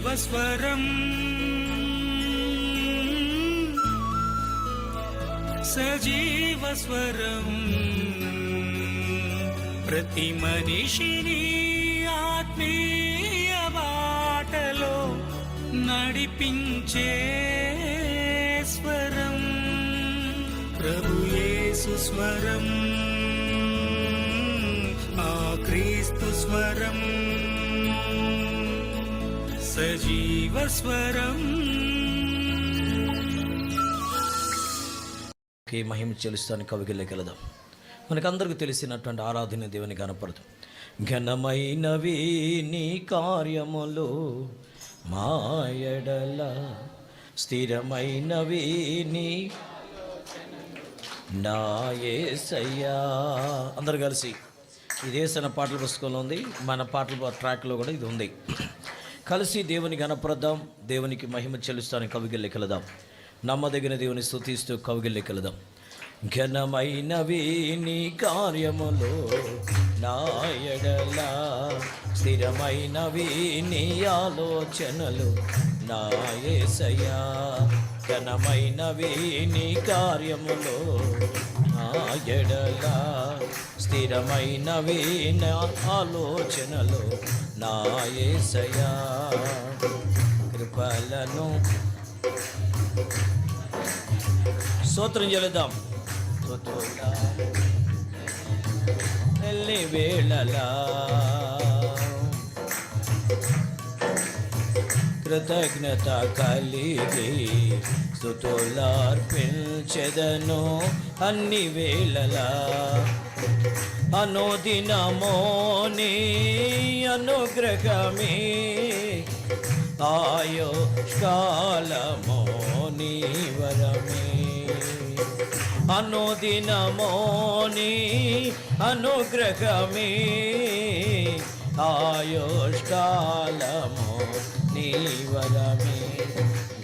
సజీవస్వరం సజీవస్వరం ప్రతి మనిషిని ఆత్మీయ బాటలో నడిపించే స్వరం ప్రభు యేసు స్వరం ఆ క్రీస్తు స్వరం సజీవ స్వరం. మహిమ చెల్లిస్తాను కవిగిల్లకి వెళదాం. మనకందరికీ తెలిసినటువంటి ఆరాధన దేవుని కనపడదు. ఘనమైనవి నీ కార్యములు మా ఎడల, స్థిరమైనవి నీ నా యేసయ్యా. అందరు కలిసి ఇదే సన పాటల పుస్తకంలో ఉంది, మన పాటల ట్రాక్లో కూడా ఇది ఉంది. కలిసి దేవుని గణప్రదాం, దేవునికి మహిమ చెల్లిస్తాను కవిగిల్లకి వెళదాం. నమ్మదగిన దేవుని స్తుతిస్తూ కవిగిల్లకి వెళదాం. ఘనమైనవి నీ కార్యములు నా ఎడల, స్థిరమైనవి నీ ఆలోచనలు నా యేసయ్యా. ఘనమైనవి నీ కార్యములు నా ఎడల, స్థిరమైనవి నా ఆలోచనలు నా యేసయ్యా. కృపలను స్తోత్రం చెల్లిద్దాం. ఎల్లి వేళలా కృతజ్ఞత కలిగి స్తుతులార్పించెదను అన్ని వేళలా. అనుదినమో నీ అనుగ్రహమే, ఆయుష్కాలమో నీ వరమే. అనుదినమో నీ అనుగ్రహమే, ఆయుష్కాలమో నీ వరమే.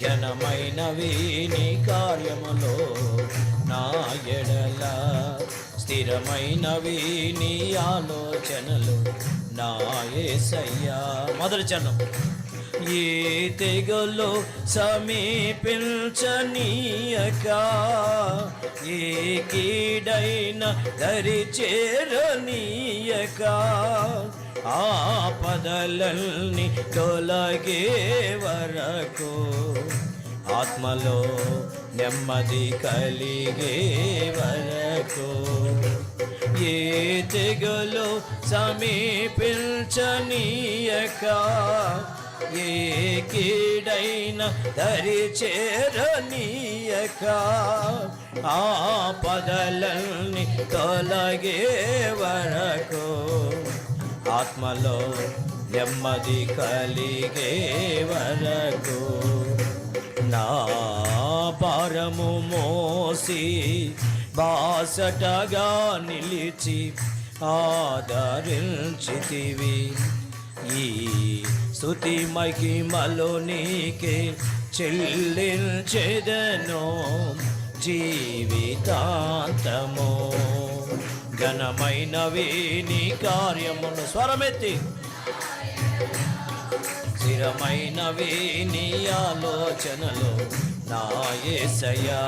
ఘనమైనవి నీ కార్యములో నా ఎడల, స్థిరమైనవి నీ ఆలోచనలు నా యేసయ్యా. మొదటి చరణం. ఏ తెగులు సమీపించనీయక, ఏ కీడైన దరి చేరనీయక, ఆపదలన్నీ తొలగే వరకు ఆత్మలో నెమ్మది కలిగే వరకు. ఏ తెగులు సమీపించనీయక, ఏ కీడైన దరి చేరనీయక, ఆపదలన్నీ తొలగే వరకు ఆత్మలో నెమ్మది కలిగే వరకు. నా భారము మోసి బాసటగా నిలిచి ఆదరించితివి. ఈ స్తుతి మహిమలో నీకే చెల్లించెదను జీవితాంతము. ఘనమైనవి నీ కార్యములు, స్వరమెత్తి. స్థిరమైనవి నీ ఆలోచనలు నా యేసయ్యా.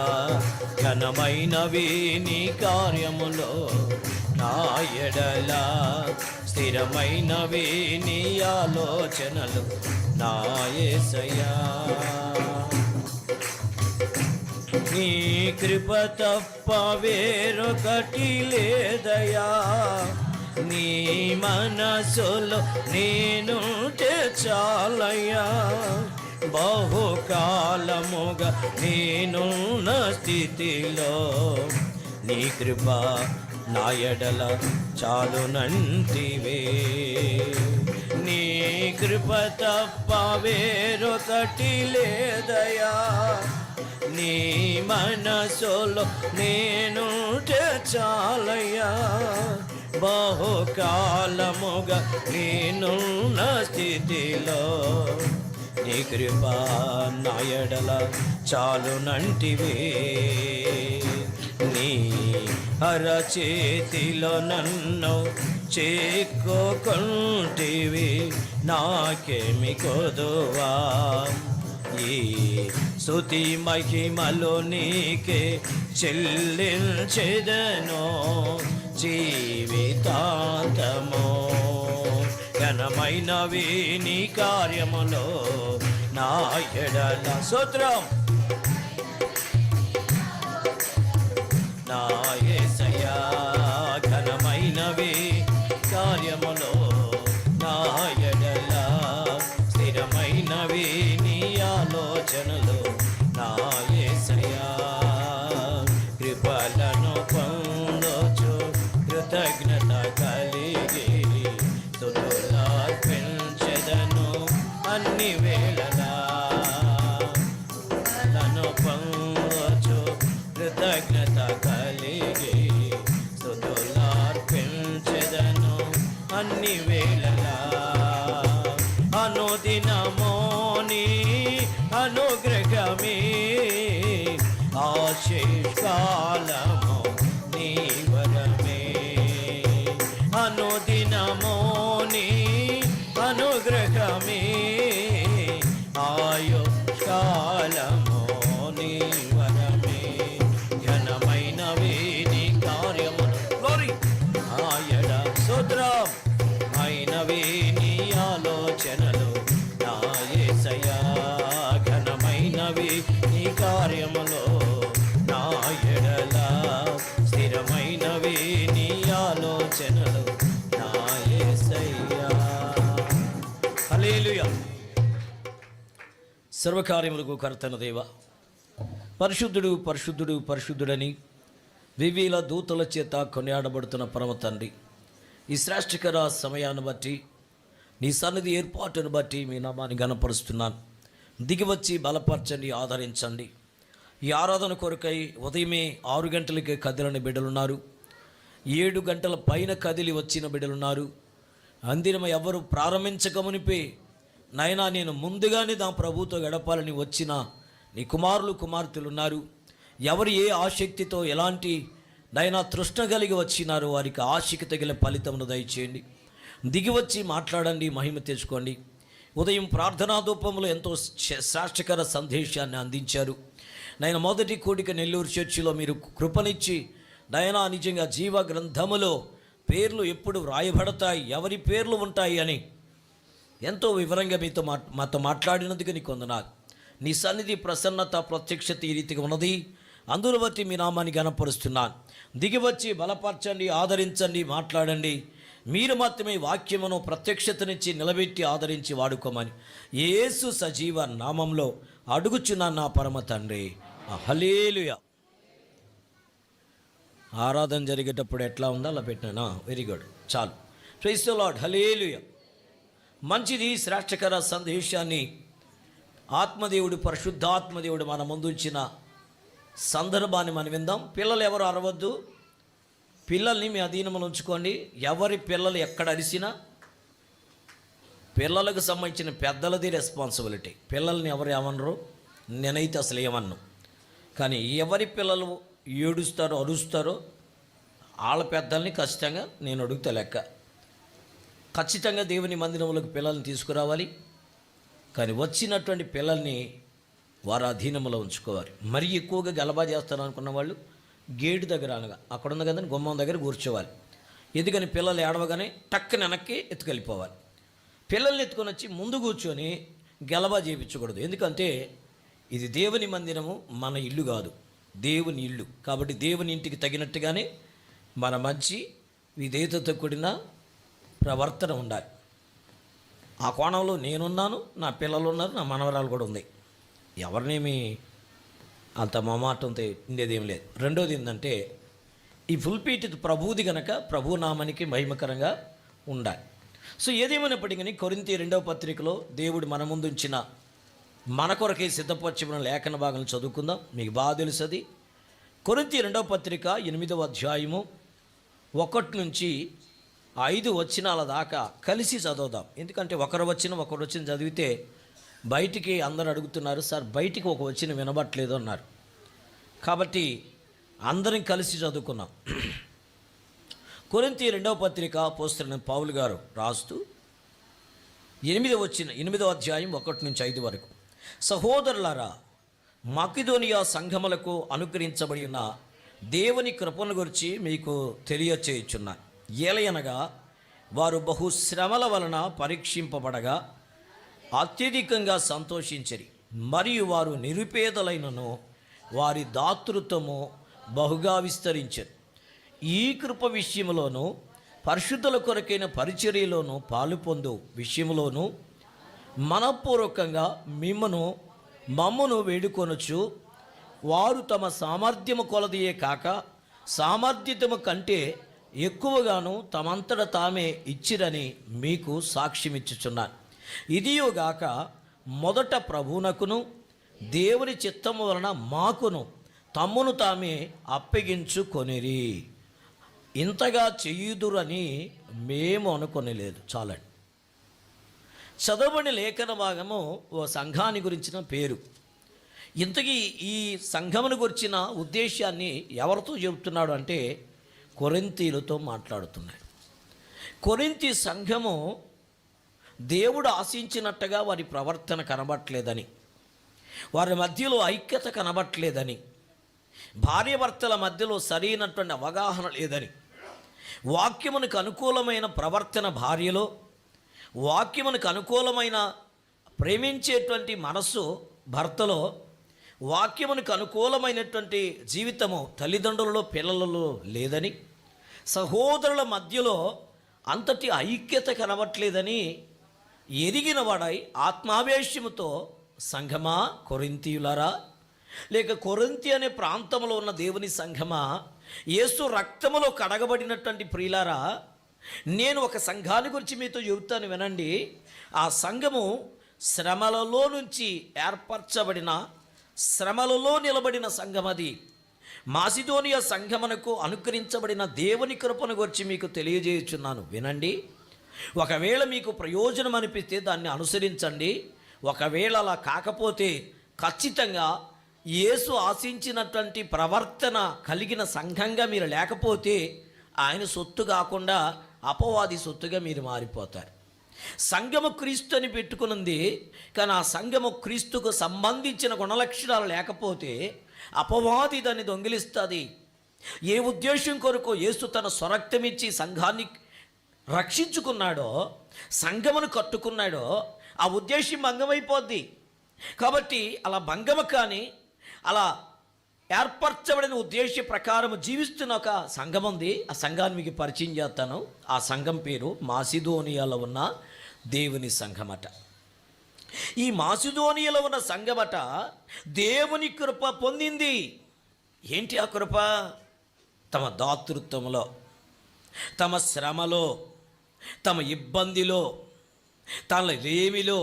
ఘనమైనవి నీ కార్యములు నా ఎడల, స్థిరమైనవి నీ ఆలోచనలు నా యేసయ్యా. నీ కృప తప్ప వేరొకటి లేదయా, నీ మనసులో నేను చాలయ్యా. బహుకాలముగా నేనున్న స్థితిలో నీ కృప నా ఎడల చాలునంటివే. నీ కృప తప్ప వేరొకటి లేదయా, నీ మనసులో నేను చాలయ్యా. బహుకాలముగా నేనున్న స్థితిలో నీ కృప నా ఎడల చాలునంటివే. నీ అరచేతిలో నన్ను చేకోకుంటివి నాకేమి కొదువా. ఈ స్తుతి మహిమలు నీకే చెల్లించెదను జీవితాంతము. ఘనమైనవి నీ కార్యములో నా ఎడల స్తోత్రం. నా యేసయ్యా ఘనమైనవి కార్యములో నా ఎడల స్థిరమైనవి నీ ఆలోచనలు నా యేసయ్యా. కృపలను పొందొచ్చు కృతజ్ఞత కలిగి స్తుతులర్పించెదను అన్ని వేళలా. నన్ను పొందొచ్చు కృతజ్ఞత కలిగి స్తుతులర్పించెదను అన్ని వేళలా. అనుదినమో నీ అనుగ్రహమే ఆశీర్వాదము నీ వరమే. అనుదినమో నీ అనుగ్రహమే ఆయుష్కాలము నీ వరమే. ఘనమైనవి నీ కార్యములు గ్లోరీ ఆయడ స్తోత్రం. అయినవి నీ ఆలోచనలు నా యేసయ్యా. ఘనమైనవి నీ కార్యములో నా ఎడల స్థిరమైనవి నీ ఆలోచనలు నా యేసయ్యా. హల్లెలూయా. సర్వకార్యములకు కర్తన దేవ, పరిశుద్ధుడు పరిశుద్ధుడు పరిశుద్ధుడని వివిధ దూతల చేత కొనియాడబడుతున్న పరమ తండ్రి, ఈ శ్రేష్ఠకర సమయాన్ని బట్టి నీ సన్నిధి ఏర్పాటును బట్టి మీ నామాన్ని గణపరుస్తున్నాను. దిగివచ్చి బలపరచండి, ఆదరించండి. ఈ ఆరాధన కొరకై ఉదయమే 6 గంటలకే కదిలని బిడ్డలున్నారు, 7 గంటల పైన కదిలి వచ్చిన బిడ్డలున్నారు. అందినమ ఎవరు ప్రారంభించకమునిపే నైనా నేను ముందుగానే నా ప్రభుతో గడపాలని వచ్చిన నీ కుమారులు కుమార్తెలు ఉన్నారు. ఎవరు ఏ ఆసక్తితో ఎలాంటి నైనా తృష్ణ కలిగి వచ్చినారో వారికి ఆశకి తగిన ఫలితమును దయచేయండి. దిగివచ్చి మాట్లాడండి, మహిమ తెచ్చుకోండి. ఉదయం ప్రార్థనా ధూపంలో ఎంతో శ్రేష్టకర సందేశాన్ని అందించారు. నేను మొదటి కూడిక నెల్లూరు చర్చిలో మీరు కృపనిచ్చి నయనా నిజంగా జీవ గ్రంథములో పేర్లు ఎప్పుడు వ్రాయబడతాయి, ఎవరి పేర్లు ఉంటాయి అని ఎంతో వివరంగా మాతో మాట్లాడినందుకు నీకు వందనాలు. నీ సన్నిధి ప్రసన్నత ప్రత్యక్షత ఈ రీతిగా ఉన్నది. అందును బట్టి మీ నామాన్ని గణపరుస్తున్నాను. దిగివచ్చి బలపరచండి, ఆదరించండి, మాట్లాడండి. మీరు మాత్రమే వాక్యమును ప్రత్యక్షతనిచ్చి నిలబెట్టి ఆదరించి వాడుకోమని యేసు సజీవ నామంలో అడుగుచున్నాను నా పరమ తండ్రి. హల్లెలూయా. ఆరాధన జరిగేటప్పుడు ఎట్లా ఉందో అలా పెట్టినా. వెరీ గుడ్, చాలు. Praise the lord. హల్లెలూయా. మంచిది. శ్రేష్టకర సందేశాన్ని ఆత్మదేవుడు పరిశుద్ధాత్మదేవుడు మన ముందుంచిన సందర్భాన్ని మనం విందాం. పిల్లలు ఎవరు అరవద్దు, పిల్లల్ని మీ అధీనంలో ఉంచుకోండి. ఎవరి పిల్లలు ఎక్కడ అరిసినా పిల్లలకు సంబంధించిన పెద్దలది రెస్పాన్సిబిలిటీ. పిల్లల్ని ఎవరు ఏమనరు, నేనైతే అసలు ఏమన్ను. కానీ ఎవరి పిల్లలు ఏడుస్తారో అరుస్తారో వాళ్ళ పెద్దల్ని ఖచ్చితంగా నేను అడుగుతా లెక్క. ఖచ్చితంగా దేవుని మందిరంలోకి పిల్లల్ని తీసుకురావాలి. కానీ వచ్చినటువంటి పిల్లల్ని వారి అధీనంలో ఉంచుకోవాలి. మరీ ఎక్కువగా గలబా చేస్తారు అనుకున్న వాళ్ళు గేటు దగ్గర అనగా అక్కడ ఉంది కదండి గుమ్మం దగ్గర కూర్చోవాలి. ఎందుకని పిల్లలు ఏడవగానే టక్కున వెనక్కి ఎత్తుకెళ్ళిపోవాలి. పిల్లల్ని ఎత్తుకొని వచ్చి ముందు కూర్చొని గలబా చేయించకూడదు. ఎందుకంటే ఇది దేవుని మందిరము, మన ఇల్లు కాదు, దేవుని ఇల్లు. కాబట్టి దేవుని ఇంటికి తగినట్టుగానే మన మంచి విధేయతతో కూడిన ప్రవర్తన ఉండాలి. ఆ కోణంలో నేనున్నాను, నా పిల్లలు ఉన్నారు, నా మనవరాలు కూడా ఉంది. ఎవరినేమి అంత మొమాటంతో ఉండేదేం లేదు. రెండోది ఏంటంటే ఈ ఫుల్పీట్ ప్రభువుది కనుక ప్రభు నామానికి మహిమకరంగా ఉండాలి. సో ఏదేమైనప్పటికీ కొరింథీ 2వ పత్రికలో దేవుడు మన ముందు ఉంచిన మన కొరకే సిద్ధపరచబడిన లేఖన భాగం చదువుకుందాం. మీకు బాగా తెలుసది. కొరింథీ 2వ పత్రిక 8వ అధ్యాయము 1 నుంచి 5 వచనాల దాకా కలిసి చదువుదాం. ఎందుకంటే ఒకరు వచ్చిన చదివితే బయటికి అందరూ అడుగుతున్నారు, సార్ బయటికి ఒక వచ్చిన వినబట్లేదు అన్నారు. కాబట్టి అందరం కలిసి చదువుకున్నాం. కొరింథీ 2వ పత్రిక అపోస్తలుడైన పౌలు గారు రాస్తూ 8వ అధ్యాయం 1-5 వరకు, సహోదరులారా, మకిదోనియా సంఘములకు అనుగ్రహించబడిన దేవుని కృపను గురించి మీకు తెలియచేయుచున్నాను. ఏలయనగా వారు బహుశ్రమల వలన పరీక్షింపబడగా అత్యధికంగా సంతోషించరి, మరియు వారు నిరుపేదలైనను వారి దాతృత్వము బహుగా విస్తరించరు. ఈ కృప విషయంలోనూ పరిశుద్ధుల కొరకైన పరిచర్యలోనూ పాలు పొందు విషయంలోనూ మనపూర్వకంగా మమ్మను వేడుకొనొచ్చు. వారు తమ సామర్థ్యము కొలదియే కాక సామర్థ్యము కంటే ఎక్కువగాను తమంతట తామే ఇచ్చిరని మీకు సాక్ష్యమిచ్చుచున్నాను. ఇదియోగాక మొదట ప్రభువునకును దేవుని చిత్తము వలన మాకును తమ్మును తామే అప్పగించుకొనిరి. ఇంతగా చెయ్యుదురని మేము అనుకొనలేదు. చాలండి. చదవని లేఖన భాగము ఓ సంఘాన్ని గురించిన పేరు. ఇంతకీ ఈ సంఘమును గురించిన ఉద్దేశాన్ని ఎవరితో చెబుతున్నాడు అంటే కొరింథీలతో మాట్లాడుతున్నాడు. కొరింథీ సంఘము దేవుడు ఆశించినట్టుగా వారి ప్రవర్తన కనబట్లేదని, వారి మధ్యలో ఐక్యత కనబట్లేదని, భార్యాభర్తల మధ్యలో సరైనటువంటి అవగాహన లేదని, వాక్యమునకు అనుకూలమైన ప్రవర్తన భార్యలో, వాక్యమునకు అనుకూలమైన ప్రేమించేటువంటి మనస్సు భర్తలో, వాక్యమునకు అనుకూలమైనటువంటి జీవితము తల్లిదండ్రులలో పిల్లలలో లేదని, సహోదరుల మధ్యలో అంతటి ఐక్యత కనబట్లేదని ఎరిగిన వాడై ఆత్మావేశముతో, సంఘమా కొరింథీయులారా, లేక కొరింథీ అనే ప్రాంతంలో ఉన్న దేవుని సంఘమా, యేసు రక్తములో కడగబడినటువంటి ప్రియులారా, నేను ఒక సంఘాన్ని గురించి మీతో చెబుతాను వినండి. ఆ సంఘము శ్రమలలో నుంచి ఏర్పరచబడిన, శ్రమలలో నిలబడిన సంఘం. అది మాసిదోనియా సంఘమునకు అనుకరించబడిన దేవుని కృపను గురించి మీకు తెలియజేయుచున్నాను వినండి. ఒకవేళ మీకు ప్రయోజనం అనిపిస్తే దాన్ని అనుసరించండి. ఒకవేళ అలా కాకపోతే ఖచ్చితంగా యేసు ఆశించినటువంటి ప్రవర్తన కలిగిన సంఘంగా మీరు లేకపోతే ఆయన సొత్తు కాకుండా అపవాది సొత్తుగా మీరు మారిపోతారు. సంఘము క్రీస్తు అని పెట్టుకున్నది, కానీ ఆ సంఘము క్రీస్తుకు సంబంధించిన గుణలక్షణాలు లేకపోతే అపవాది దాన్ని దొంగిలిస్తుంది. ఏ ఉద్దేశం కొరకు యేసు తన స్వరక్తమిచ్చి సంఘాన్ని రక్షించుకున్నాడో, సంఘమును కట్టుకున్నాడో, ఆ ఉద్దేశం భంగమైపోద్ది. కాబట్టి అలా భంగము కానీ అలా ఏర్పరచబడిన ఉద్దేశ ప్రకారం జీవిస్తున్న ఒక సంఘం ఉంది. ఆ సంఘాన్ని మీకు పరిచయం చేస్తాను. ఆ సంఘం పేరు మాసిదోనియాలో ఉన్న దేవుని సంఘమట. ఈ మాసిదోనియాలో ఉన్న సంఘమట దేవుని కృప పొందింది. ఏంటి ఆ కృప? తమ దాతృత్వంలో, తమ శ్రమలో, తమ ఇబ్బందిలో, తన లేమిలో,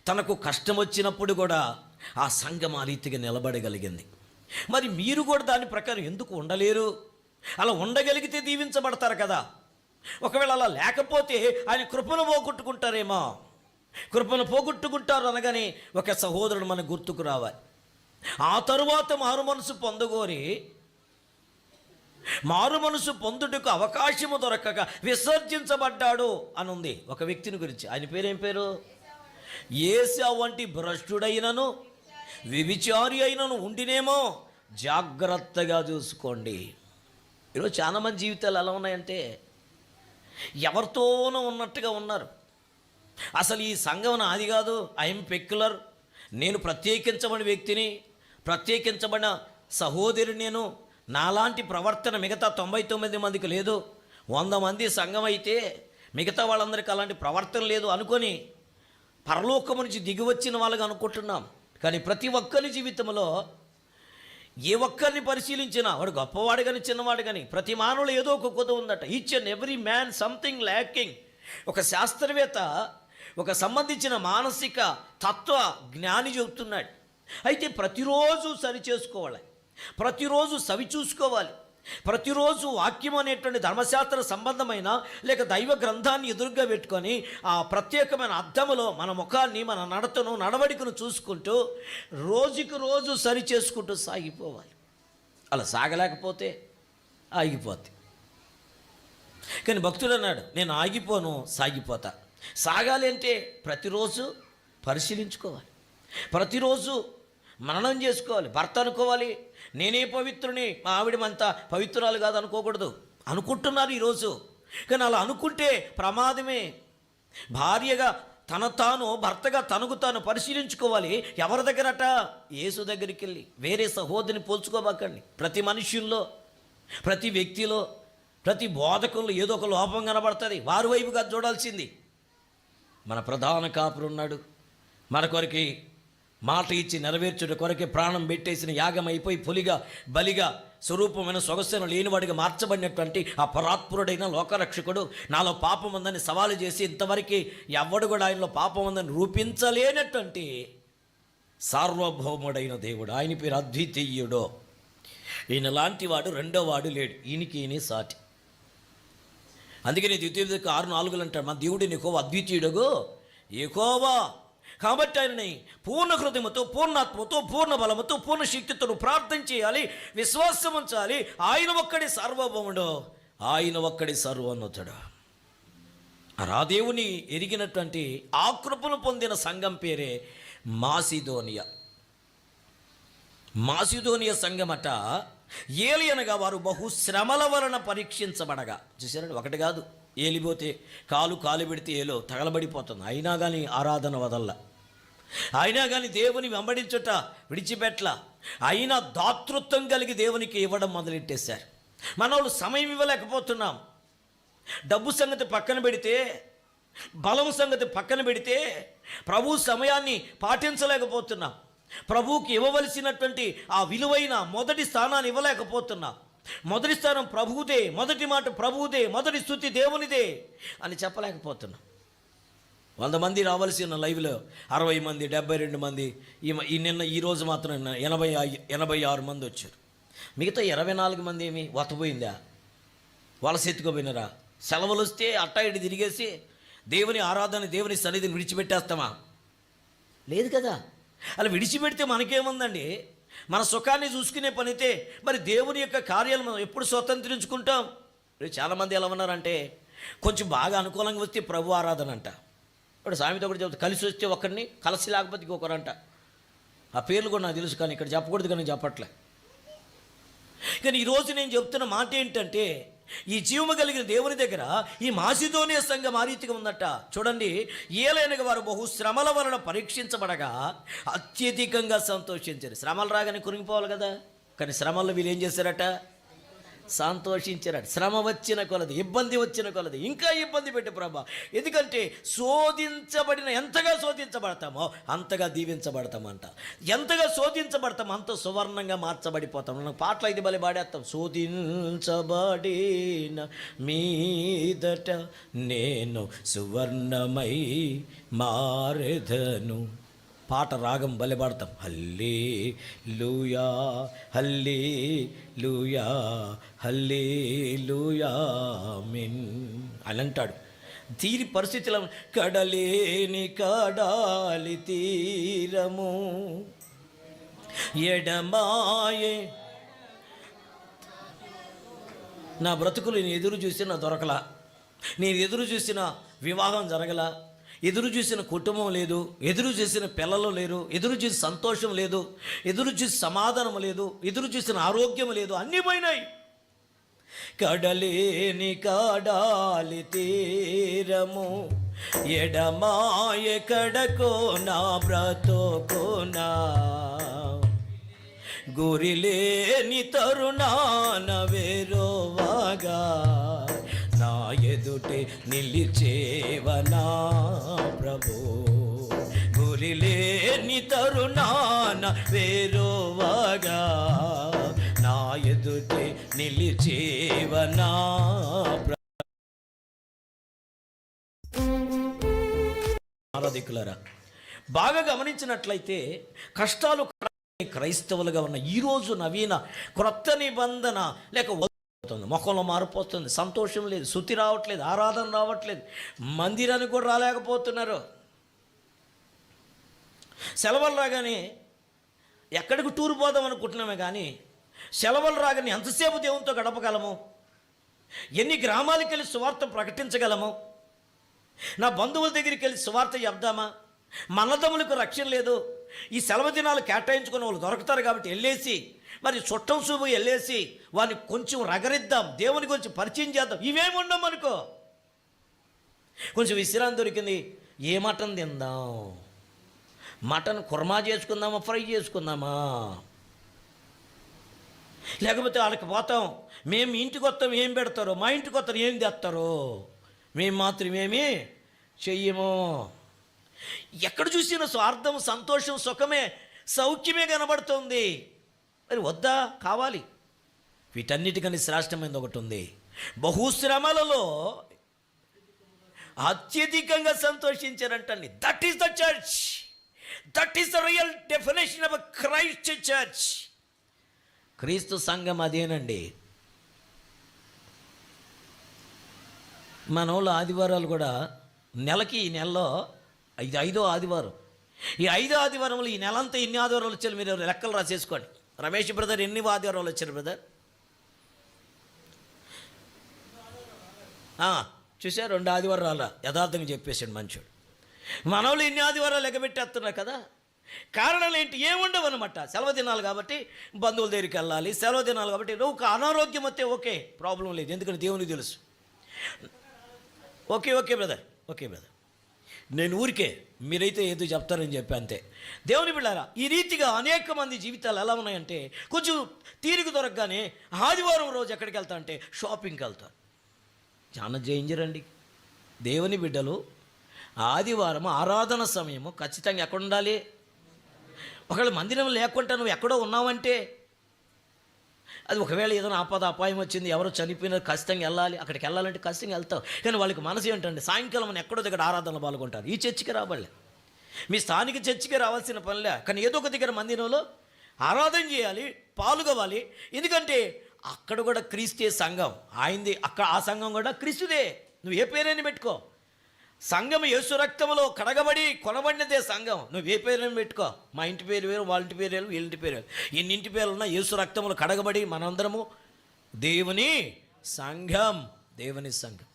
తనకు కష్టం వచ్చినప్పుడు కూడా ఆ సంఘం ఆ రీతిగా నిలబడగలిగింది. మరి మీరు కూడా దాని ప్రకారం ఎందుకు ఉండలేరు? అలా ఉండగలిగితే దీవించబడతారు కదా. ఒకవేళ అలా లేకపోతే ఆయన కృపను పోగొట్టుకుంటారేమో. కృపను పోగొట్టుకుంటారు అనగానే ఒక సహోదరుడు మనకు గుర్తుకు రావాలి. ఆ తరువాత మారు మనసు పొందగోరి, మారు మనసు పొందుటకు అవకాశము దొరకక విసర్జించబడ్డాడు అని ఉంది ఒక వ్యక్తిని గురించి. ఆయన పేరేం పేరు? ఏశావు వంటి భ్రష్టుడైనను వ్యభిచారి అయినను ఉండినేమో జాగ్రత్తగా చూసుకోండి. ఈరోజు చాలామంది జీవితాలు ఎలా ఉన్నాయంటే ఎవరితోనూ ఉన్నట్టుగా ఉన్నారు. అసలు ఈ సంఘం నాది కాదు, ఐఎమ్ పెక్యులర్, నేను ప్రత్యేకించబడిన వ్యక్తిని, ప్రత్యేకించబడిన సహోదరి, నేను నాలాంటి ప్రవర్తన మిగతా 99 మందికి లేదు. 100 మంది సంఘం అయితే మిగతా వాళ్ళందరికీ అలాంటి ప్రవర్తన లేదు అనుకొని పరలోకము నుంచి దిగివచ్చిన వాళ్ళగా అనుకుంటున్నాం. కానీ ప్రతి ఒక్కరి జీవితంలో ఏ ఒక్కరిని పరిశీలించినా వాడు గొప్పవాడు కానీ చిన్నవాడు కానీ ప్రతి మానవులు ఏదో ఒక కొద్ది ఉందట. Each and every man something lacking. ఒక శాస్త్రవేత్త, ఒక సంబంధించిన మానసిక తత్వ జ్ఞాని చెబుతున్నాడు. అయితే ప్రతిరోజు సరి చేసుకోవాలి, ప్రతిరోజు సవి చూసుకోవాలి, ప్రతిరోజు వాక్యం అనేటువంటి ధర్మశాస్త్ర సంబంధమైన లేక దైవ గ్రంథాన్ని ఎదురుగా పెట్టుకొని ఆ ప్రత్యేకమైన అర్థములో మన ముఖాన్ని, మన నడతను, నడవడికను చూసుకుంటూ రోజుకు రోజు సరి చేసుకుంటూ సాగిపోవాలి. అలా సాగలేకపోతే ఆగిపోద్ది. కానీ భక్తుడు అన్నాడు, నేను ఆగిపోను, సాగిపోతా. సాగాలి అంటే ప్రతిరోజు పరిశీలించుకోవాలి, ప్రతిరోజు మననం చేసుకోవాలి. భర్త అనుకోవాలి, నేనే పవిత్రుని, మా ఆవిడమంతా పవిత్రురాలు కాదు అనుకోకూడదు. అనుకుంటున్నారు ఈరోజు, కానీ అలా అనుకుంటే ప్రమాదమే. భార్యగా తాను, భర్తగా తనకు తాను పరిశీలించుకోవాలి. ఎవరి దగ్గరట? యేసు దగ్గరికి వెళ్ళి. వేరే సహోదరిని పోల్చుకోబాకండి. ప్రతి మనుష్యుల్లో, ప్రతి వ్యక్తిలో, ప్రతి బోధకుల్లో ఏదో ఒక లోపం కనబడుతుంది. వారి వైపుగా చూడాల్సింది. మన ప్రధాన కాపురు ఉన్నాడు, మన కొరకి మాట ఇచ్చి నెరవేర్చుట కొరకే ప్రాణం పెట్టేసిన యాగం అయిపోయి పులిగా బలిగా స్వరూపమైన సొగస్సును లేనివాడిగా మార్చబడినటువంటి ఆ పరాత్పురుడైన లోకరక్షకుడు నాలో పాపం ఉందని సవాలు చేసి ఇంతవరకు ఎవడు కూడా ఆయనలో పాపం ఉందని రూపించలేనటువంటి సార్వభౌముడైన దేవుడు, ఆయన పేరు అద్వితీయుడో. ఈయన లాంటి వాడు రెండో వాడు లేడు, ఈయన సాటి. అందుకని ద్వితీయ 6:4 అంటాడు, మన దేవుడిని యెహోవా అద్వితీయుడుగో యెహోవా. కాబట్టి ఆయనని పూర్ణ హృదయముతో, పూర్ణాత్మతో, పూర్ణ బలముతో, పూర్ణ శక్తితో ప్రార్థన చేయాలి, విశ్వాసం ఉంచాలి. ఆయన ఒక్కడి సార్వభౌముడు, ఆయన ఒక్కడి సర్వోన్నతుడు. రాదేవుని ఎరిగినటువంటి ఆ కృపను పొందిన సంఘం పేరే మాసిదోనియా. మాసిదోనియా సంఘమట ఏలి అనగా వారు బహుశ్రమల వలన పరీక్షించబడగా. చూసారండి, ఒకటి కాదు, ఏలిపోతే కాలు పెడితే ఏలో తగలబడిపోతుంది. అయినా కానీ ఆరాధన వదల్లా, అయినా కానీ దేవుని వెంబడించుట విడిచిపెట్ల, అయినా దాతృత్వం కలిగి దేవునికి ఇవ్వడం మొదలెట్టేశారు. మనోళ్ళు సమయం ఇవ్వలేకపోతున్నాం. డబ్బు సంగతి పక్కన పెడితే, బలం సంగతి పక్కన పెడితే, ప్రభు సమయాన్ని పాటించలేకపోతున్నాం. ప్రభువుకి ఇవ్వవలసినటువంటి ఆ విలువైన మొదటి స్థానాన్ని ఇవ్వలేకపోతున్నాం. మొదటి స్థానం ప్రభువుదే, మొదటి మాట ప్రభువుదే, మొదటి స్తుతి దేవునిదే అని చెప్పలేకపోతున్నాం. 100 మంది రావాల్సిన లైవ్లో 60 మంది, 72 మంది, ఈరోజు మాత్రం 86 మంది వచ్చారు. మిగతా 24 మంది ఏమి వతపోయిందా? వలస ఎత్తుకోపోయినారా? సెలవులు వస్తే అట్టా ఇటు తిరిగేసి దేవుని ఆరాధన, దేవుని సన్నిధిని విడిచిపెట్టేస్తామా? లేదు కదా. అలా విడిచిపెడితే మనకేముందండి? మన సుఖాన్ని చూసుకునే పనితే మరి దేవుని యొక్క కార్యాలు మనం ఎప్పుడు స్వతంత్రించుకుంటాం? చాలామంది ఎలా ఉన్నారంటే, కొంచెం బాగా అనుకూలంగా వస్తే ప్రభు ఆరాధన అంట. ఇప్పుడు సామెత కూడా చెప్తా, కలిసి వస్తే ఒకరిని, కలిసి లేకపోతే ఇంకొకరంట. ఆ పేర్లు కూడా నాకు తెలుసు, కానీ ఇక్కడ చెప్పకూడదు, కానీ చెప్పట్లే. కానీ ఈరోజు నేను చెప్తున్న మాట ఏంటంటే, ఈ జీవము కలిగిన దేవుని దగ్గర ఈ మాసిదోనియా సంఘం ఆ రీతిగా ఉందట. చూడండి, ఏలైనగా వారు బహుశ్రమల వలన పరీక్షించబడగా అత్యధికంగా సంతోషించారు. శ్రమలు రాగానే కురిగిపోవాలి కదా, కానీ శ్రమల్లో వీళ్ళు ఏం చేశారట? సంతోషించారట. శ్రమ వచ్చిన కొలది, ఇబ్బంది వచ్చిన కొలది ఇంకా ఇబ్బంది పెట్టే ప్రభా. ఎందుకంటే ఎంతగా శోధించబడతామో అంతగా దీవించబడతామంట. ఎంతగా శోధించబడతామో అంత సువర్ణంగా మార్చబడిపోతాం. నాకు పాటలు ఇది బలి పాడేస్తాం. శోధించబడిన మీదట నేను సువర్ణమై మారెదను. పాట రాగం బలిపాడతాం. హల్లెలూయా హల్లెలూయా హల్లెలూయా ఆమేన్ అని అంటాడు. తీరి పరిస్థితుల కడలేని కడాలి తీరము ఎడమాయే. నా బ్రతుకులు నేను ఎదురు చూసిన దొరకలా, నేను ఎదురు చూసిన వివాహం జరగలా, ఎదురు చూసిన కుటుంబం లేదు, ఎదురు చూసిన పిల్లలు లేరు, ఎదురు చూసి సంతోషం లేదు, ఎదురు చూసి సమాధానం లేదు, ఎదురు చూసిన ఆరోగ్యం లేదు, అన్నీ పోయినాయి. కడలేని కడాలి తీరము ఎడమాయ కడకో నా బ్రతుకునా గురిలేని తరుణాన వేరోవాగా నా ఎదుటే నిలిచేవనా ప్రభు. గురిలేని తరుణాన వేరోవాగా నా ఎదుటే నిలిచేవనా ఆరాధికులారా, బాగా గమనించినట్లయితే కష్టాలు క్రైస్తవులుగా ఉన్న ఈరోజు నవీన క్రొత్త నిబంధన లేక ముఖంలో మారిపోతుంది. సంతోషం లేదు, శృతి రావట్లేదు, ఆరాధన రావట్లేదు, మందిరానికి కూడా రాలేకపోతున్నారు. సెలవులు రాగానే ఎక్కడికి టూర్ పోదాం అనుకుంటున్నామే, కానీ సెలవులు రాగానే ఎంతసేపు దేవునితో గడపగలము? ఎన్ని గ్రామాలకు వెళ్ళి సువార్త ప్రకటించగలము? నా బంధువుల దగ్గరికి వెళ్ళి సువార్త చెప్దామా? మన్నదమ్ములకు రక్షణ లేదు. ఈ సెలవు దినాలు కేటాయించుకున్న వాళ్ళు దొరుకుతారు కాబట్టి వెళ్ళేసి, మరి చుట్టం చూపు వెళ్ళేసి వారిని కొంచెం రగరిద్దాం, దేవుని గురించి పరిచయం చేద్దాం, ఇవేమి ఉండవు అనుకో. కొంచెం విశ్రాంతి దొరికింది, ఏ మటన్ తిందాం, మటన్ కుర్మా చేసుకుందామా, ఫ్రై చేసుకుందామా, లేకపోతే వాళ్ళకి పోతాం, మేము ఇంటికి వస్తాం ఏం పెడతారో, మా ఇంటికి వస్తారు ఏం తెస్తారో, మేము మాత్రం ఏమీ చెయ్యము. ఎక్కడ చూసినా స్వార్థం, సంతోషం, సుఖమే, సౌఖ్యమే కనబడుతుంది. మరి వద్దా? కావాలి. వీటన్నిటికని శ్రేష్టమైనది ఒకటి ఉంది. బహుశ్రమలలో అత్యధికంగా సంతోషించారంటండి. That is the church. That is the real definition of Christ church. క్రీస్తు సంఘం అదేనండి. మన వాళ్ళు ఆదివారాలు కూడా నెలకి, ఈ నెలలో ఇది 5వ ఆదివారం. ఈ 5వ ఆదివారంలో ఈ నెలంతా ఎన్ని ఆదివారాలు వచ్చారు మీరు లెక్కలు రాసేసుకోండి. రమేష్ బ్రదర్ ఎన్ని ఆదివారాలు వచ్చారు బ్రదర్? చూసారు, 2 ఆదివారాలు యథార్థంగా చెప్పేసాడు మంచోడు. మనోళ్ళు ఎన్ని ఆదివారాలు లెక్కబెట్టేస్తున్నారు కదా. కారణాలు ఏంటి? ఏముండవు అనమాట. సెలవు దినాలు కాబట్టి బంధువుల దగ్గరికి వెళ్ళాలి, సెలవు దినాలు కాబట్టి ఒక అనారోగ్యం వస్తే ఓకే, ప్రాబ్లం లేదు, ఎందుకంటే దేవునికి తెలుసు. ఓకే బ్రదర్, నేను ఊరికే, మీరైతే ఏదో చెప్తారని చెప్పి అంతే. దేవుని బిడ్డారా, ఈ రీతిగా అనేక మంది జీవితాలు ఎలా ఉన్నాయంటే, కొంచెం తీరిక దొరకగానే ఆదివారం రోజు ఎక్కడికి వెళ్తా అంటే షాపింగ్కి వెళ్తారు. చాలా డేంజర్ అండి. దేవుని బిడ్డలు ఆదివారం ఆరాధన సమయము ఖచ్చితంగా ఎక్కడ ఉండాలి? ఒకవేళ మందిరం లేకుండా నువ్వు ఎక్కడో ఉన్నావంటే, అది ఒకవేళ ఏదైనా అపాయం వచ్చింది, ఎవరో చనిపోయినా ఖచ్చితంగా వెళ్ళాలి, అక్కడికి వెళ్ళాలంటే ఖచ్చితంగా వెళ్తావు. కానీ వాళ్ళకి మనసు ఏంటంటే సాయంకాలం మనం ఎక్కడో దగ్గర ఆరాధనలో పాల్గొంటారు. ఈ చర్చికి రాబడలే, మీ స్థానిక చర్చికి రావాల్సిన పనిలే, కానీ ఏదో ఒక దగ్గర మందిరంలో ఆరాధన చేయాలి, పాల్గొవాలి. ఎందుకంటే అక్కడ కూడా క్రీస్తే సంఘం ఆయింది, అక్కడ ఆ సంఘం కూడా క్రీస్తుదే. నువ్వు ఏ పేరైనా పెట్టుకో, సంఘం యేసు రక్తంలో కడగబడి కొనబడినదే సంఘం. నువ్వు ఏ పేరైనా పెట్టుకో, మా ఇంటి పేరు వేరు, వాళ్ళ ఇంటి పేరు వేరు, వీళ్ళింటి పేరు వేరు. ఎన్నింటి పేర్లున్నా యేసు రక్తంలో కడగబడి మనందరము దేవుని సంఘం. దేవుని సంఘం.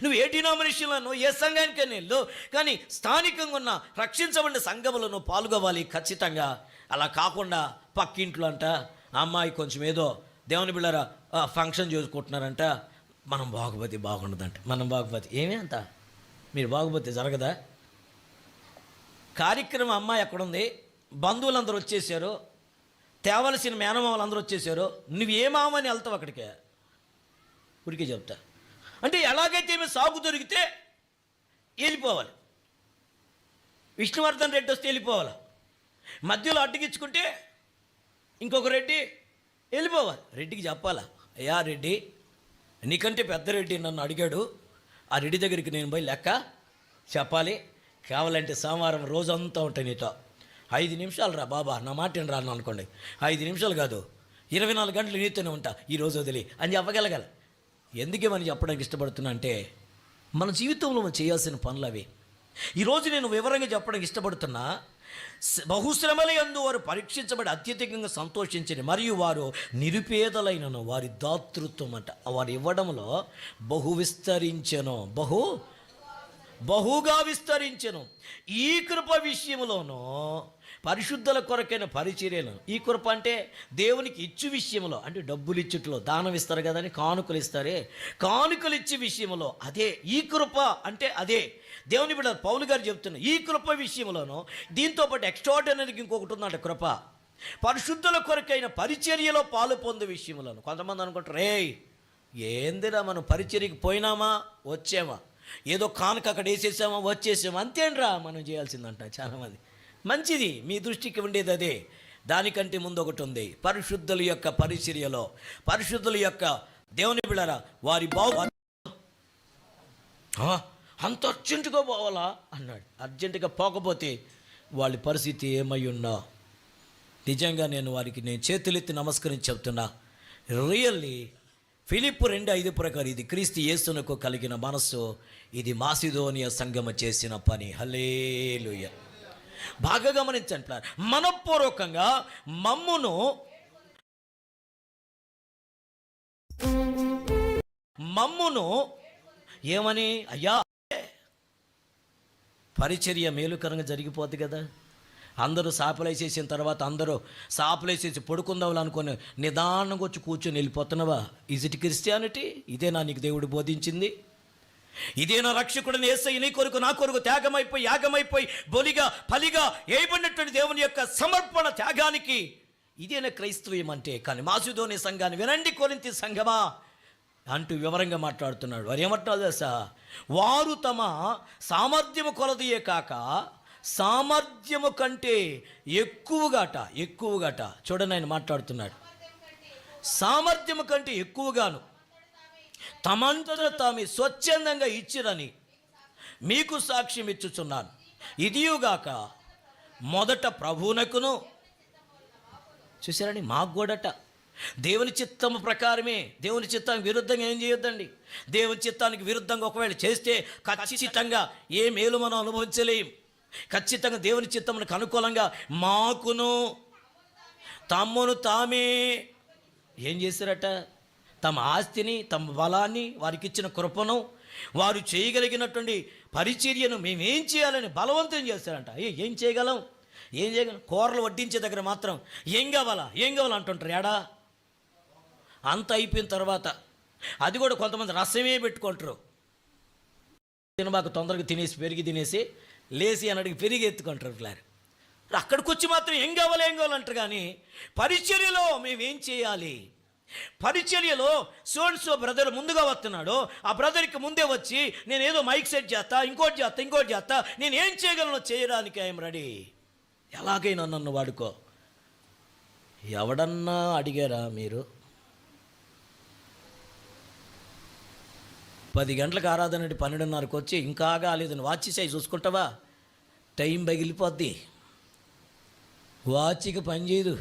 నువ్వు ఏ డినామినేషన్లో ఏ సంఘానికైనా వెళ్ళు, కానీ స్థానికంగా ఉన్న రక్షించబడిన సంఘములో నువ్వు పాల్గొవాలి ఖచ్చితంగా. అలా కాకుండా పక్కింట్లో అంట అమ్మాయి కొంచెం ఏదో దేవుని బిళ్ళరా ఫంక్షన్ చేసుకుంటున్నారంట, మనం బాగుపోతే బాగుండదంట. మనం బాగుపోతే ఏమీ అంత, మీరు బాగుపోతే జరగదా? కార్యక్రమం అమ్మాయి ఎక్కడుంది, బంధువులందరూ వచ్చేసారు, తేవలసిన మేనమామలు అందరూ వచ్చేసారు, నువ్వు ఏ మామని వెళ్తావు అక్కడికే? ఉడికే చెప్తా అంటే ఎలాగైతే ఏమి సాగు దొరికితే వెళ్ళిపోవాలి. విష్ణువర్ధన్ రెడ్డి వస్తే వెళ్ళిపోవాలి, మధ్యలో అడ్డగించుకుంటే ఇంకొక రెడ్డి వెళ్ళిపోవాలి. రెడ్డికి చెప్పాలా, అయ్యా రెడ్డి నీకంటే పెద్ద రెడ్డి నన్ను అడిగాడు, ఆ రెడ్డి దగ్గరికి నేను పోయి లెక్క చెప్పాలి, కావాలంటే సోమవారం రోజంతా ఉంటాయి నీతో, 5 నిమిషాలు రా బాబా, నా మాట రాను అనుకోండి, 5 నిమిషాలు కాదు 24 గంటలు నీతోనే ఉంటా, ఈరోజు వదిలి అని చెప్పగలగాల. ఎందుకేమని చెప్పడానికి ఇష్టపడుతున్నా అంటే, మన జీవితంలో మనం చేయాల్సిన పనులు అవి. ఈరోజు నేను వివరంగా చెప్పడానికి ఇష్టపడుతున్నా. బహుశ్రమల యందు వారు పరీక్షించబడి అత్యధికంగా సంతోషించని, మరియు వారు నిరుపేదలైనను వారి దాతృత్వం అంట వారు ఇవ్వడంలో విస్తరించెను, బహుగా విస్తరించెను. ఈ కృప విషయంలోనూ పరిశుద్ధుల కొరకైన పరిచర్యలు. ఈ కృప అంటే దేవునికి ఇచ్చు విషయంలో, అంటే డబ్బులు ఇచ్చుట్లో దానం ఇస్తారు కదని కానుకలు ఇస్తారే, కానుకలు ఇచ్చే విషయంలో అదే ఈ కృప అంటే. అదే దేవుని బిడ్డ పౌలు గారు చెప్తున్నారు, ఈ కృప విషయంలోనూ దీంతోపాటు ఎక్స్ట్రార్డినరీగా ఇంకొకటి ఉందంట కృప. పరిశుద్ధుల కొరకైన పరిచర్యలో పాలు పొందే విషయంలోను. కొంతమంది అనుకుంటారు, ఏందిరా మనం పరిచర్యకి పోయినామా వచ్చామా, ఏదో కానుక అక్కడ వేసేసామా వచ్చేసామా, అంతేంట్రా మనం చేయాల్సిందంట చాలామంది. మంచిది, మీ దృష్టికి ఉండేది అదే. దానికంటే ముందు ఒకటి ఉంది, పరిశుద్ధుల యొక్క పరిచర్యలో, పరిశుద్ధుల యొక్క దేవుని బిడ్డలారా వారి అంత అర్జెంటుగా పోవాలా అన్నాడు. అర్జెంటుగా పోకపోతే వాళ్ళ పరిస్థితి ఏమై ఉన్నా, నిజంగా నేను వారికి చేతులెత్తి నమస్కరించి చెప్తున్నా, రియల్లీ ఫిలిప్పు 2:5 ప్రకారం ఇది క్రీస్తు యేసునకు కలిగిన మనస్సు, ఇది మాసిదోనియా సంఘము చేసిన పని. హల్లెలూయా. బాగా గమనించండి, మనపూర్వకంగా మమ్మును మమ్మును ఏమని, అయ్యా పరిచర్య మేలుకరంగా జరిగిపోద్ది కదా. అందరూ సాపలేసేసిన తర్వాత అందరూ సాపలేసేసి పడుకుందాం అనుకుని నిదానంగా వచ్చి కూర్చొని వెళ్ళిపోతున్నావా? Is it Christianity? ఇదేనా నీకు దేవుడు బోధించింది? ఇదేనా రక్షకుడిని యేసయ్య నీ కొరకు నా కొరకు త్యాగమైపోయి యాగమైపోయి బలిగా పలిగా వేయబడినటువంటి దేవుని యొక్క సమర్పణ త్యాగానికి ఇదేనా క్రైస్తవ్యం అంటే? కానీ మాసిదోనియ సంఘాన్ని వినండి, కొరింథీ సంఘమా అంటూ వివరంగా మాట్లాడుతున్నాడు. వారు ఏమంటారు తెలుసా? వారు తమ సామర్థ్యము కొలదియే కాక సామర్థ్యము కంటే ఎక్కువగాట చూడండి, ఆయన మాట్లాడుతున్నాడు. సామర్థ్యము కంటే ఎక్కువగాను తమంతట తామే స్వచ్ఛందంగా ఇచ్చిరని మీకు సాక్ష్యం ఇచ్చుచున్నాను. ఇదియుగాక మొదట ప్రభువునకును, చూసారని మాకు కూడాట దేవుని చిత్తం ప్రకారమే, దేవుని చిత్తానికి విరుద్ధంగా ఏం చేయొద్దండి. దేవుని చిత్తానికి విరుద్ధంగా ఒకవేళ చేస్తే ఖచ్చితంగా ఏ మేలు మనం అనుభవించలేం. ఖచ్చితంగా దేవుని చిత్తమునకు అనుకూలంగా మాకును తమ్మును తామే ఏం చేశారట? తమ ఆస్తిని, తమ బలాన్ని, వారికి ఇచ్చిన కృపను, వారు చేయగలిగినటువంటి పరిచర్యను మేమేం చేయాలని బలవంతం చేస్తారంట. ఏం చేయగలం? కూరలు వడ్డించే దగ్గర మాత్రం ఏం కావాలా అంటుంటారు. ఏడా అంత అయిపోయిన తర్వాత అది కూడా కొంతమంది రసమే పెట్టుకుంటారు. తినబాక తొందరగా తినేసి పెరిగి తినేసి లేసి అన్నడికి పెరిగి ఎత్తుకుంటారు. ఫ్లార్ అక్కడికి వచ్చి మాత్రం ఏం కావాలంటారు. కానీ పరిచర్యలో మేమేం చేయాలి? పరిచర్యలో సో బ్రదర్ ముందుగా వస్తున్నాడు, ఆ బ్రదర్కి ముందే వచ్చి నేను ఏదో మైక్ సెట్ చేస్తా, ఇంకోటి చేస్తా, నేను ఏం చేయగలను చేయడానికి ఐఎమ్ రెడీ. ఎలాగైనా నన్ను వాడుకో. ఎవడన్నా అడిగారా మీరు? 10 గంటలకు ఆరాధన 12:30కి వచ్చి ఇంకా కాలేదని వాచ్ చేసి చూసుకుంటావా? టైం పగిలిపోద్ది, వాచ్కి పని చేయదు.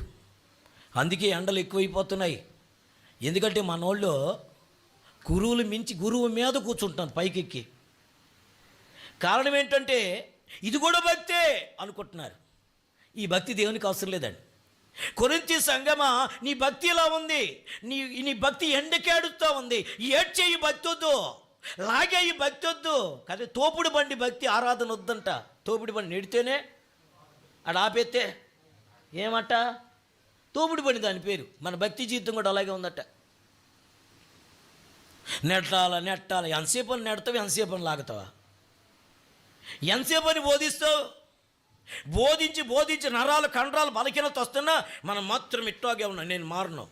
అందుకే ఎండలు ఎక్కువైపోతున్నాయి. ఎందుకంటే మనోళ్ళు గురువులు మించి గురువు మీద కూర్చుంటాను పైకెక్కి. కారణం ఏంటంటే ఇది కూడా భక్తే అనుకుంటున్నారు. ఈ భక్తి దేవునికి అవసరం లేదండి. కొరింథీ సంఘమా, నీ భక్తి ఇలా ఉంది, నీ భక్తి ఎండకేడుస్తూ ఉంది. ఏడ్చే ఈ భక్తి వద్దు, లాగే ఈ భక్తి వద్దు. కానీ తోపుడు బండి భక్తి ఆరాధన వద్దంట. తోపుడు బండి నెడితేనే అక్కడ ఆపేస్తే ఏమట? తోపుడు బండి దాని పేరు. మన భక్తి జీవితం కూడా అలాగే ఉందట. నెట్టాల ఎంతసేపు అని నెడతావు, ఎంతసేపు అని లాగుతావా? ఎంతసేపు అని బోధిస్తావు? బోధించి నరాలు కండరాలు బలహీనత వస్తున్నా మనం మాత్రం ఇట్టాగే ఉన్నా. నేను మారను,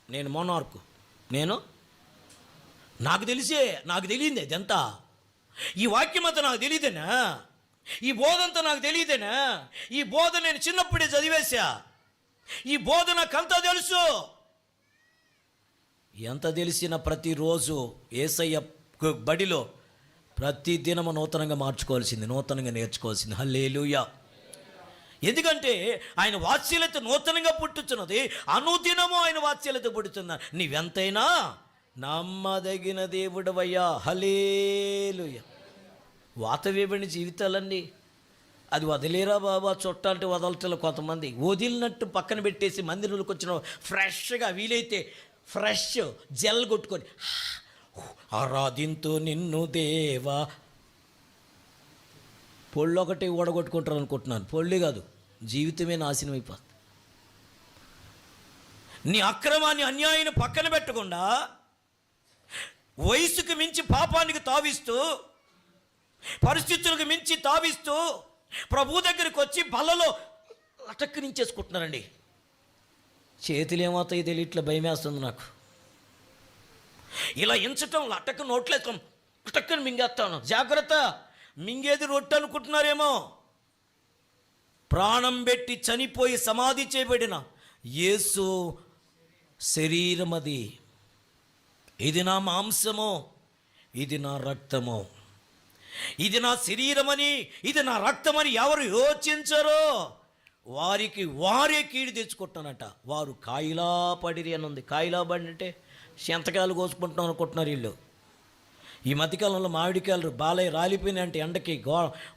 నేను మోనార్కు, నాకు తెలియంది అదంతా. ఈ వాక్యం అంతా నాకు తెలియదేనా? ఈ బోధంతా నాకు తెలియదేనా? ఈ బోధ నేను చిన్నప్పుడే చదివేశా. ఈ బోధ నాకంతా తెలుసు. ఎంత తెలిసిన ప్రతిరోజు యేసయ్య బడిలో ప్రతి దినము నూతనంగా మార్చుకోవాల్సింది, నూతనంగా నేర్చుకోవాల్సింది. హల్లెలూయా. ఎందుకంటే ఆయన వాత్సల్యత నూతనంగా పుట్టుచున్నది, అనుదినము ఆయన వాత్సల్యత పుట్టుతున్నా. నీవెంతైనా నమ్మదగిన దేవుడవయ్యా. హల్లెలూయా. వాతవేబడిన జీవితాలండి. అది వదిలేరా బాబా, చుట్టాలంటే వదలటంలో కొంతమంది వదిలినట్టు పక్కన పెట్టేసి మందిరంలోకి వచ్చిన ఫ్రెష్గా వీలైతే ఫ్రెష్ జెల్ కొట్టుకొని ఆరాధింతు నిన్ను దేవా. పొళ్ళు ఒకటి ఓడగొట్టుకుంటారు అనుకుంటున్నాను. పొళ్ళు కాదు, జీవితమే నాశనం అయిపోతుంది. నీ అక్రమాన్ని అన్యాయాన్ని పక్కన పెట్టకుండా వయసుకు మించి పాపానికి తావిస్తూ, పరిస్థితులకు మించి తావిస్తూ ప్రభు దగ్గరికి వచ్చి బలలో అటక్కరించేసుకుంటున్నారండి. చేతులు ఏమవుతాయి తెలియట్లే, భయమేస్తుంది నాకు. ఇలా ఎంచటం అటక్క నోట్లేస్తాం, అటక్కని మింగేస్తాను. జాగ్రత్త, మింగేది రొట్టె అనుకుంటున్నారేమో. ప్రాణం పెట్టి చనిపోయి సమాధి చేయబడిన యేసు శరీరం అది. ఇది నా మాంసము, ఇది నా రక్తము, ఇది నా శరీరమని, ఇది నా రక్తమని ఎవరు యోచించరో వారే కీడు తెచ్చుకుంటానట. వారు కాయిలా పడిరి అని ఉంది. కాయిలా పడి అంటే శంతకాయలు కోసుకుంటున్నాం అనుకుంటున్నారు వీళ్ళు. ఈ మధ్యకాలంలో మామిడికాయలు బాలయ్య రాలిపోయినాయి అంటే ఎండకి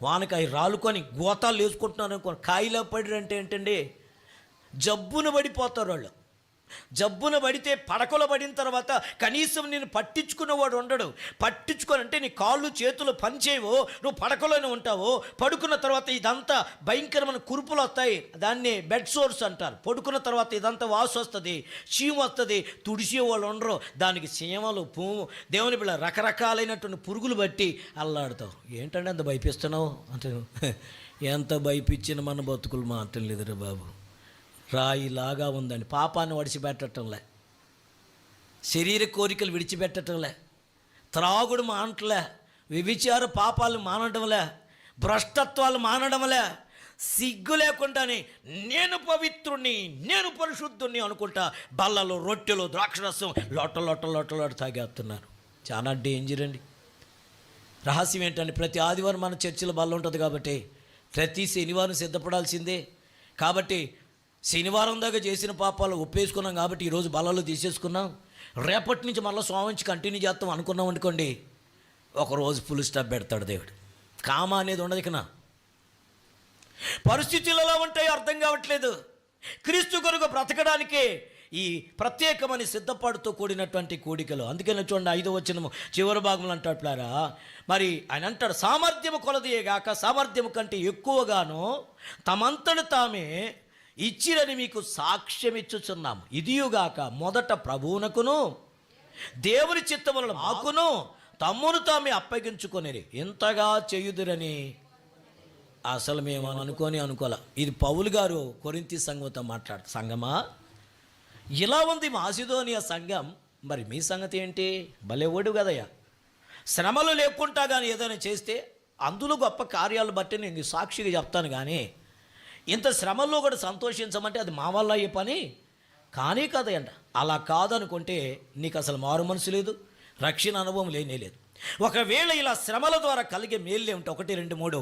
వానకాయ రాలుకొని గోతాలు వేసుకుంటున్నారు అనుకో. కాయిలా పడిరి అంటే ఏంటండి? జబ్బును పడిపోతారు వాళ్ళు. జబ్బున పడితే పడకలో పడిన తర్వాత కనీసం నేను పట్టించుకున్నవాడు ఉండడు. పట్టించుకోనంటే నీ కాళ్ళు చేతులు పనిచేయవు, నువ్వు పడకలోనే ఉంటావు. పడుకున్న తర్వాత ఇదంతా భయంకరమైన కురుపులు వస్తాయి, దాన్ని బెడ్ సోర్స్ అంటారు. పడుకున్న తర్వాత ఇదంతా వాసు వస్తుంది, చీము వస్తుంది, తుడిచేవాళ్ళు ఉండరు. దానికి చీమలు, పువ్వు, దేవుని బిళ్ళ రకరకాలైనటువంటి పురుగులు బట్టి అల్లాడుతావు. ఏంటంటే అంత భయపిస్తున్నావు అంటే, ఎంత భయపించిన మన బతుకులు మాత్రం లేదురా బాబు. రాయిలాగా ఉందండి. పాపాన్ని విడిచిపెట్టడంలే, శరీర కోరికలు విడిచిపెట్టడంలే, త్రాగుడు మానట్లే, వ్యభిచార పాపాలు మానడంలే, భ్రష్టత్వాలు మానడంలే, సిగ్గు లేకుండానే నేను పవిత్రుణ్ణి, నేను పరిశుద్ధుణ్ణి అనుకుంటా బల్లలు, రొట్టెలు, ద్రాక్షరసం లోట తాగేస్తున్నారు. చాలా డేంజర్ అండి. రహస్యం ఏంటంటే ప్రతి ఆదివారం మన చర్చిలో బల్ల ఉంటుంది కాబట్టి ప్రతి శనివారం సిద్ధపడాల్సిందే. కాబట్టి శనివారం దాకా చేసిన పాపాలు ఒప్పేసుకున్నాం కాబట్టి ఈరోజు బలలో తీసేసుకున్నాం. రేపటి నుంచి మళ్ళీ సోమంచి కంటిన్యూ చేస్తాం అనుకున్నాం అనుకోండి, ఒకరోజు ఫుల్ స్టాప్ పెడతాడు దేవుడు. కామ అనేది ఉండదు. ఇక పరిస్థితులు ఎలా ఉంటాయో అర్థం కావట్లేదు. క్రీస్తు కొరకు బ్రతకడానికే ఈ ప్రత్యేకమని సిద్ధపాటుతో కూడినటువంటి కూడికలు. అందుకని చూడండి 5వ వచనము చివరి భాగంలో అంటాడులారా, మరి ఆయన అంటాడు, సామర్థ్యము కొలదియే గాక సామర్థ్యము కంటే ఎక్కువగాను తమంతట తామే ఇచ్చిరని మీకు సాక్ష్యం ఇచ్చుచున్నాము. ఇదియుగాక మొదట ప్రభువునకును దేవుని చిత్తములను మాకును తమ్మును తామే అప్పగించుకొనిరి, ఇంతగా చేయుదురని అసలు మేము అనుకోలే. ఇది పౌలు గారు కొరింథీ సంఘంతో మాట్లాడు, సంఘమా ఇలా ఉంది మాసిదోనియా సంఘం, మరి మీ సంగతి ఏంటి? భలే ఓడు కదయ్యా. శ్రమలు లేకుండా కానీ ఏదైనా చేస్తే అందులో గొప్ప కార్యాలు బట్టి నేను సాక్షిగా చెప్తాను. కానీ ఇంత శ్రమల్లో కూడా సంతోషించమంటే అది మా వల్ల అయ్యే పని కానీ కదయంట. అలా కాదనుకుంటే నీకు అసలు మారు మనసు లేదు, రక్షణ అనుభవం లేదు. ఒకవేళ ఇలా శ్రమల ద్వారా కలిగే మేళ్ళే ఉంటే 1, 2, 3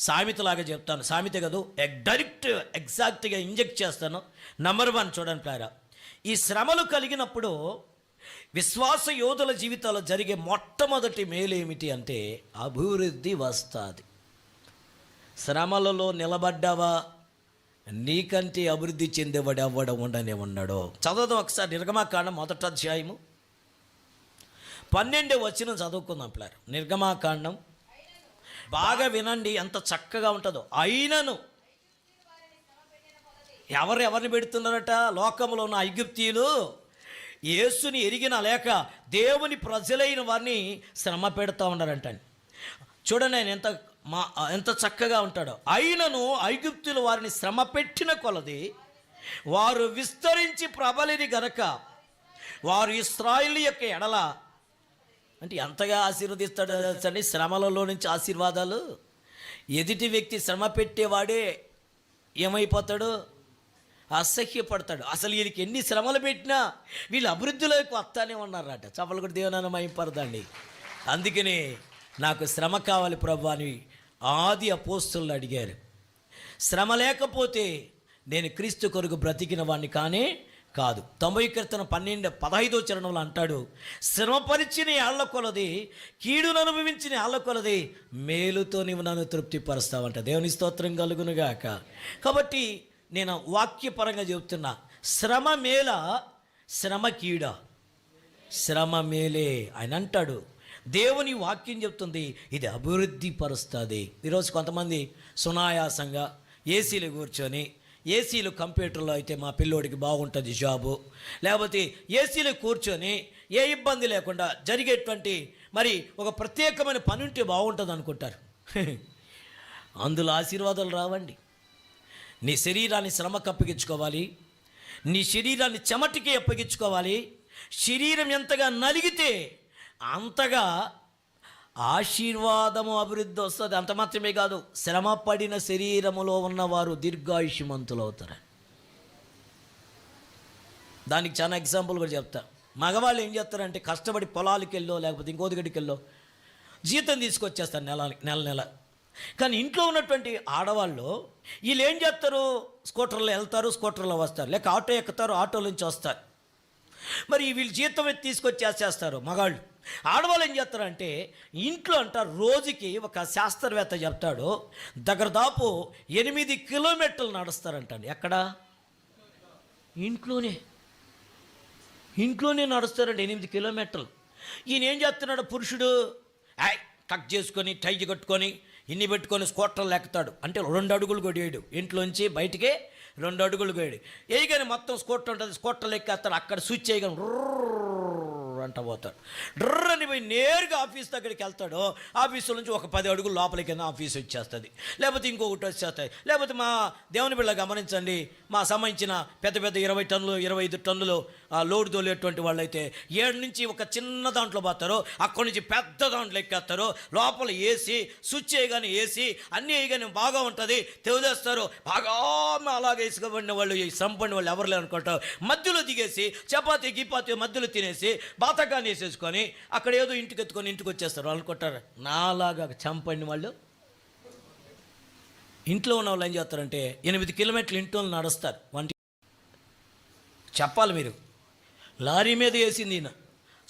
సామెతలాగా చెప్తాను. సామెత కాదు, డైరెక్ట్ ఎగ్జాక్ట్గా ఇంజెక్ట్ చేస్తాను. నంబర్ 1 చూడండి ప్లారా, ఈ శ్రమలు కలిగినప్పుడు విశ్వాస యోధుల జీవితాల్లో జరిగే మొట్టమొదటి మేలు ఏమిటి అంటే అభివృద్ధి వస్తుంది. శ్రమలలో నిలబడ్డావా, నీకంటే అభివృద్ధి చెందేవాడు ఎవ్వడం ఉండనే ఉన్నాడో. చదవదాం ఒకసారి నిర్గమాకాండం 1వ అధ్యాయము 12వ వచనం చదువుకుందాం ప్లార్. నిర్గమాకాండం బాగా వినండి, ఎంత చక్కగా ఉంటుందో. అయినను ఎవరిని పెడుతున్నారట? లోకంలో ఉన్న ఐగుప్తీయులు యేసుని ఎరిగిన లేక దేవుని ప్రజలైన వారిని శ్రమ పెడతా ఉన్నారంట. చూడండి ఆయన ఎంత చక్కగా ఉంటాడో. అయినను ఐగుప్తులు వారిని శ్రమ పెట్టిన కొలది వారు విస్తరించి ప్రబలిని గనక వారు ఇశ్రాయేలు యొక్క ఎడల అంటే ఎంతగా ఆశీర్వదిస్తాడు అండి. శ్రమలలో నుంచి ఆశీర్వాదాలు. ఎదుటి వ్యక్తి శ్రమ పెట్టేవాడే ఏమైపోతాడు? అసహ్యపడతాడు. అసలు వీళ్ళకి ఎన్ని శ్రమలు పెట్టినా వీళ్ళు అభివృద్ధిలోకి వస్తానే ఉన్నారట. చప్పలు కూడా దేవునాన్ని మహింపరదండి. అందుకని నాకు శ్రమ కావాలి ప్రభు అని ఆది అపోస్తలులు అడిగారు. శ్రమ లేకపోతే నేను క్రీస్తు కొరకు బ్రతికిన వాడిని కానీ కాదు. 90 కీర్తన 15వ చరణంలో అంటాడు, శ్రమపరిచిన ఏళ్ల కొలది, కీడును అనుభవించిన ఏళ్ల కొలది మేలుతో నీవు నన్ను తృప్తిపరుస్తావంట. దేవుని స్తోత్రం కలుగునుగాక. కాబట్టి నేను వాక్యపరంగా చెబుతున్నా, శ్రమ మేల, శ్రమ కీడ? శ్రమ మేలే. ఆయన అంటాడు, దేవుని వాక్యం చెప్తుంది ఇది అభివృద్ధి పరుస్తుంది. ఈరోజు కొంతమంది సునాయాసంగా ఏసీలు కూర్చొని, ఏసీలు కంప్యూటర్లో అయితే మా పిల్లోడికి బాగుంటుంది జాబు, లేకపోతే ఏసీలు కూర్చొని ఏ ఇబ్బంది లేకుండా జరిగేటువంటి మరి ఒక ప్రత్యేకమైన పని ఉంటే బాగుంటుంది అనుకుంటారు. అందులో ఆశీర్వాదాలు రావండి. నీ శరీరాన్ని శ్రమకు అప్పగించుకోవాలి, నీ శరీరాన్ని చెమటికి అప్పగించుకోవాలి. శరీరం ఎంతగా నలిగితే అంతగా ఆశీర్వాదము అభివృద్ధి వస్తుంది. అంత మాత్రమే కాదు, శ్రమ పడిన శరీరములో ఉన్నవారు దీర్ఘాయుష్మంతులు అవుతారు. దానికి చాలా ఎగ్జాంపుల్ కూడా చెప్తా. మగవాళ్ళు ఏం చేస్తారంటే కష్టపడి పొలాలకు వెళ్ళో లేకపోతే ఇంకో దగ్గరికి వెళ్ళో జీతం తీసుకొచ్చేస్తారు నెల. కానీ ఇంట్లో ఉన్నటువంటి ఆడవాళ్ళు వీళ్ళు ఏం చేస్తారు? స్కూటర్లో వెళ్తారు, స్కూటర్లో వస్తారు, లేక ఆటో ఎక్కుతారు, ఆటోల నుంచి వస్తారు. మరి వీళ్ళు జీతం తీసుకొచ్చేస్తారు మగాళ్ళు. ఆడవాళ్ళు ఏం చేస్తారంటే ఇంట్లో అంటారు, రోజుకి ఒక శాస్త్రవేత్త చెప్తాడు దగ్గరదాపు 8 కిలోమీటర్లు నడుస్తారంటండి. ఎక్కడ? ఇంట్లోనే. ఇంట్లోనే నడుస్తారండి 8 కిలోమీటర్లు. ఈయన ఏం చేస్తున్నాడు పురుషుడు? టక్ చేసుకొని టై కట్టుకొని ఇన్ని పెట్టుకొని స్కూటర్లు ఎక్కుతాడు. అంటే 2 అడుగులు కొడియాడు, ఇంట్లోంచి బయటికే 2 అడుగులు కొయ్యాడు. వేయగానే మొత్తం స్కూటర్ ఉంటుంది, స్కూటర్లు ఎక్కేస్తాడు. అక్కడ స్విచ్ చేయగానే అంట పోతాడు. డ్రర్ అని పోయి నేరుగా ఆఫీస్ దగ్గరికి వెళ్తాడు. ఆఫీసు నుంచి ఒక 10 అడుగులు లోపలికి ఆఫీస్ వచ్చేస్తుంది, లేకపోతే ఇంకొకటి వచ్చేస్తాయి. లేకపోతే మా దేవుని బిళ్ళ గమనించండి, మా సంబంధించిన పెద్ద పెద్ద 20 టన్నులు 25 టన్నులు లోడ్ తోలేటువంటి వాళ్ళు అయితే 7 నుంచి ఒక చిన్న దాంట్లో పోతారు, అక్కడి నుంచి పెద్ద దాంట్లో ఎక్కేస్తారు. లోపల ఏసీ స్విచ్ చేయగానే ఏసీ అన్నీ వేయగానే బాగా ఉంటుంది, తెవదేస్తారు. బాగా అలాగే ఇసుకబడిన వాళ్ళు, ఈ సంపడిన వాళ్ళు ఎవరు లేరు అనుకుంటారు. మధ్యలో దిగేసి చపాతీ గిపాతీ మధ్యలో తినేసి బాతకాన్ని వేసేసుకొని అక్కడ ఏదో ఇంటికి ఎత్తుకొని ఇంటికి వచ్చేస్తారు. అనుకుంటారు నాలాగా చంపడిన వాళ్ళు. ఇంట్లో ఉన్న వాళ్ళు ఏం చేస్తారంటే 8 కిలోమీటర్లు ఇంట్లో నడుస్తారు. చెప్పాలి మీరు, లారీ మీద వేసింది ఈయన,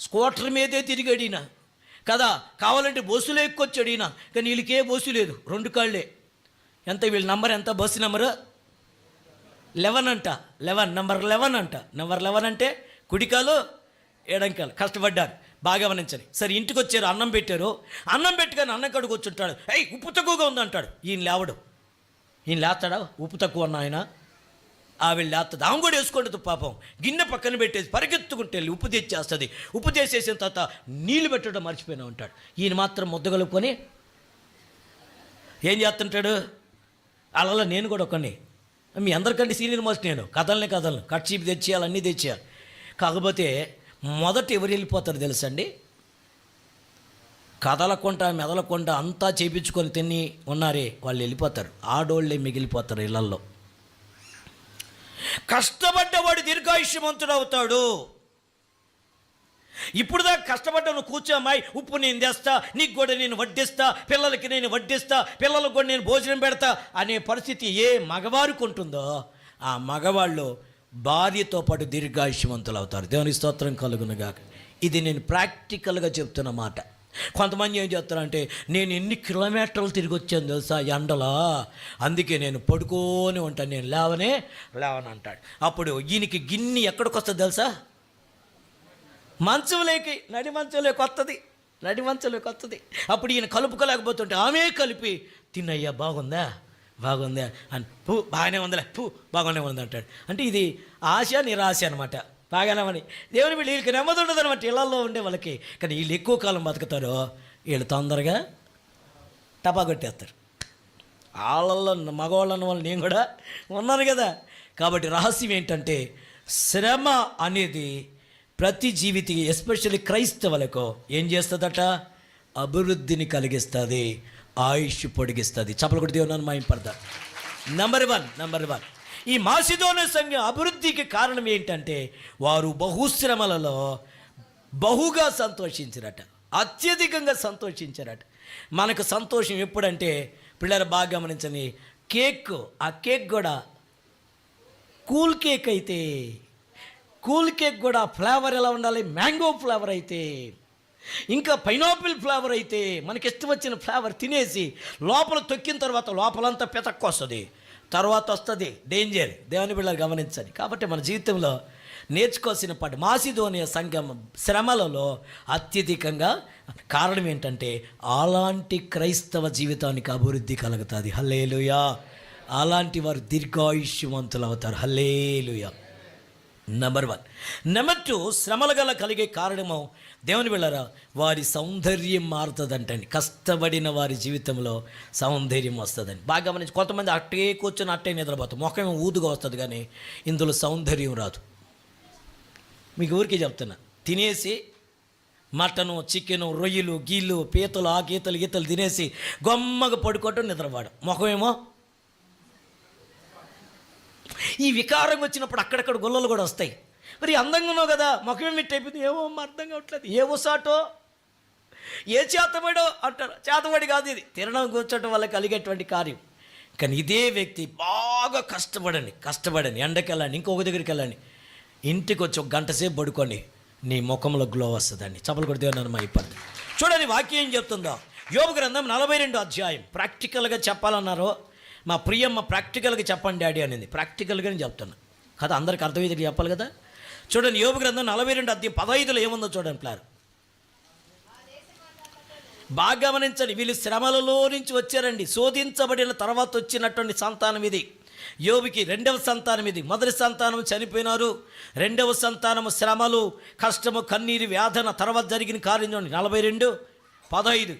స్కూటర్ మీదే తిరిగాడు ఈయన కదా. కావాలంటే బస్సులో ఎక్కొచ్చాడు ఈయన, కానీ వీళ్ళకే బస్సు లేదు, 2 కాళ్ళే. ఎంత వీళ్ళ నంబర్ ఎంత? బస్సు నెంబరు 11 అంట. 11 నంబర్ 11 అంట. నంబర్ 11 అంటే కుడికాలు ఎడంకాలు. కష్టపడ్డారు, బాగా గమనించండి. సరే ఇంటికి వచ్చారు, అన్నం పెట్టారు. అన్నం పెట్టుకొని అన్నం కడుగు వచ్చుంటాడు. ఉప్పు తక్కువగా ఉందంటాడు. ఈయన లేవడు. ఈయన లేస్తాడా? ఉప్పు తక్కువ అన్న ఆయన. ఆవిడ లేస్తుంది, ఆమె కూడా వేసుకోండి పాపం. గిన్నె పక్కన పెట్టేసి పరిగెత్తుకుంటే వెళ్ళి ఉప్పు తెచ్చేస్తుంది. ఉప్పు తెచ్చేసిన తర్వాత నీళ్ళు పెట్టడం మర్చిపోయినా ఉంటాడు. ఈయన మాత్రం ముద్దగలుపుకొని ఏం చేస్తుంటాడు? అలా నేను కూడా ఒకని, మీ అందరికంటే సీనియర్ మోస్ట్ నేను. కథల్ని కట్ చీప్ తెచ్చేయాలి, అన్నీ తెచ్చేయాలి. కాకపోతే మొదట ఎవరు వెళ్ళిపోతారు తెలుసండి? కదలకుండా మెదలకుండా అంతా చేపించుకొని తిని ఉన్నారే వాళ్ళు వెళ్ళిపోతారు. ఆడోళ్ళే మిగిలిపోతారు ఇళ్లల్లో. కష్టపడ్డవాడు దీర్ఘాయుష్యవంతుడు అవుతాడు. ఇప్పుడు దాకా కష్టపడ్డా నువ్వు కూర్చోమ్మాయి, ఉప్పు నేను తెస్తా, నీకు కూడా నేను వడ్డిస్తా, పిల్లలకి నేను వడ్డిస్తా, పిల్లలకు కూడా నేను భోజనం పెడతా అనే పరిస్థితి ఏ మగవారికి ఉంటుందో ఆ మగవాళ్ళు భార్యతో పాటు దీర్ఘాయుష్యవంతులు అవుతారు. దేవుని స్తోత్రం కలుగునుగాక. ఇది నేను ప్రాక్టికల్గా చెప్తున్న మాట. కొంతమంది ఏం చేస్తారంటే నేను ఎన్ని కిలోమీటర్లు తిరిగి వచ్చాను తెలుసా ఎండలా, అందుకే నేను పడుకొని ఉంటాను, నేను లేవనే అంటాడు. అప్పుడు ఈయనకి గిన్నె ఎక్కడికి వస్తుంది తెలుసా? మంచంలోకి, నడి మంచంలోకి వస్తుంది. అప్పుడు ఈయన కలుపుకోలేకపోతుంటే ఆమె కలిపి తిన్నయ్యా బాగుందా అని, బాగానే ఉందిలే, బాగానే ఉంది అంటాడు. అంటే ఇది ఆశ నిరాశ అనమాట. బాగానేమని దేవుని వీళ్ళకి నెమ్మది ఉండదు అనమాట ఇళ్లలో ఉండే వాళ్ళకి. కానీ వీళ్ళు ఎక్కువ కాలం బతుకుతారో వీళ్ళు తొందరగా టపా కొట్టేస్తారు. వాళ్ళల్లో మగవాళ్ళన్న వాళ్ళు నేను కూడా ఉన్నాను కదా. కాబట్టి రహస్యం ఏంటంటే శ్రమ అనేది ప్రతి జీవితకి, ఎస్పెషల్లీ క్రైస్తవులకు ఏం చేస్తుందట? అభివృద్ధిని కలిగిస్తుంది, ఆయుష్ పొడిగిస్తుంది. చప్పలు కొట్టి దేవుని మహిమపడతారు. నెంబర్ వన్ ఈ మాసిదోనియ సంఘం అభివృద్ధికి కారణం ఏంటంటే వారు బహుశ్రమలలో బహుగా సంతోషించారట, అత్యధికంగా సంతోషించారట. మనకు సంతోషం ఎప్పుడంటే పిల్లలు బాగా గమనించండి, ఆ కేక్ కూడా కూల్ కేక్ అయితే, కూల్ కేక్ కూడా ఫ్లేవర్ ఎలా ఉండాలి? మ్యాంగో ఫ్లేవర్ అయితే, ఇంకా పైనాపిల్ ఫ్లేవర్ అయితే, మనకి ఇష్టం వచ్చిన ఫ్లేవర్ తినేసి లోపల తొక్కిన తర్వాత లోపలంతా పితక్కు వస్తుంది, తర్వాత వస్తుంది డేంజర్. దేవుని బిడ్డలు గమనించండి. కాబట్టి మన జీవితంలో నేర్చుకోవాల్సిన పాటు మాసిదోనియ సంఘం శ్రమలలో అత్యధికంగా కారణం ఏంటంటే అలాంటి క్రైస్తవ జీవితానికి అభివృద్ధి కలుగుతుంది. హల్లెలూయా. అలాంటి వారు దీర్ఘాయుష్యవంతులు అవుతారు. హల్లెలూయా. నెంబర్ 1. నెంబర్ 2, శ్రమల గల కలిగే కారణము దేవుని బిడ్డలారా వారి సౌందర్యం మారుతుందంటండి. కష్టపడిన వారి జీవితంలో సౌందర్యం వస్తుందని బాగా గమనించి, కొంతమంది అట్టే కూర్చొని అట్టే నిద్రపోతాం, ముఖం ఊదుగా వస్తుంది కానీ ఇందులో సౌందర్యం రాదు. మీకు ఊరికే చెప్తున్నా, తినేసి మటను, చికెను, రొయ్యలు, గీళ్ళు, పీతలు, ఆ గీతలు తినేసి గొమ్మగా పడుకోవటం, నిద్రపోవడం, ముఖమేమో ఈ వికారం వచ్చినప్పుడు అక్కడక్కడ గొల్లలు కూడా వస్తాయి. మరి అందంగా ఉన్నావు కదా, ముఖం మిట్ అయిపోయింది, ఏమో అర్థం కావట్లేదు, ఏ ఉసాటో ఏ చేతబడో అంటారు. చేతబడి కాదు ఇది, తినడం కూర్చోటం వల్ల కలిగేటువంటి కార్యం. కానీ ఇదే వ్యక్తి బాగా కష్టపడండి, ఎండకెళ్ళండి, ఇంకొక దగ్గరికి వెళ్ళండి, ఇంటికి వచ్చి 1 గంట సేపు పడుకోండి, నీ ముఖంలో గ్లో వస్తుందండి. చప్పలు కొడితే నన్ను అయిపోద్ది. చూడండి వాక్యం ఏం చెప్తుందో. యోబు గ్రంథం 42వ అధ్యాయం. ప్రాక్టికల్గా చెప్పాలన్నారు. మా ప్రియమ్మ ప్రాక్టికల్గా చెప్పండి డాడీ అనేది. ప్రాక్టికల్గానే చెప్తున్నా కదా, అందరికి అర్థమయ్యేది చెప్పాలి కదా. చూడండి, యోబు గ్రంథం 42:15 ఏముందో చూడండి ప్లార్. బాగా గమనించండి, వీళ్ళు శ్రమలలో నుంచి వచ్చారండి. శోధించబడిన తర్వాత వచ్చినటువంటి సంతానం ఇది. యోబుకి రెండవ సంతానం ఇది. మొదటి సంతానం చనిపోయినారు, రెండవ సంతానము శ్రమలు, కష్టము, కన్నీరు, వేదన, తర్వాత జరిగిన కార్యం చూడండి 42:15.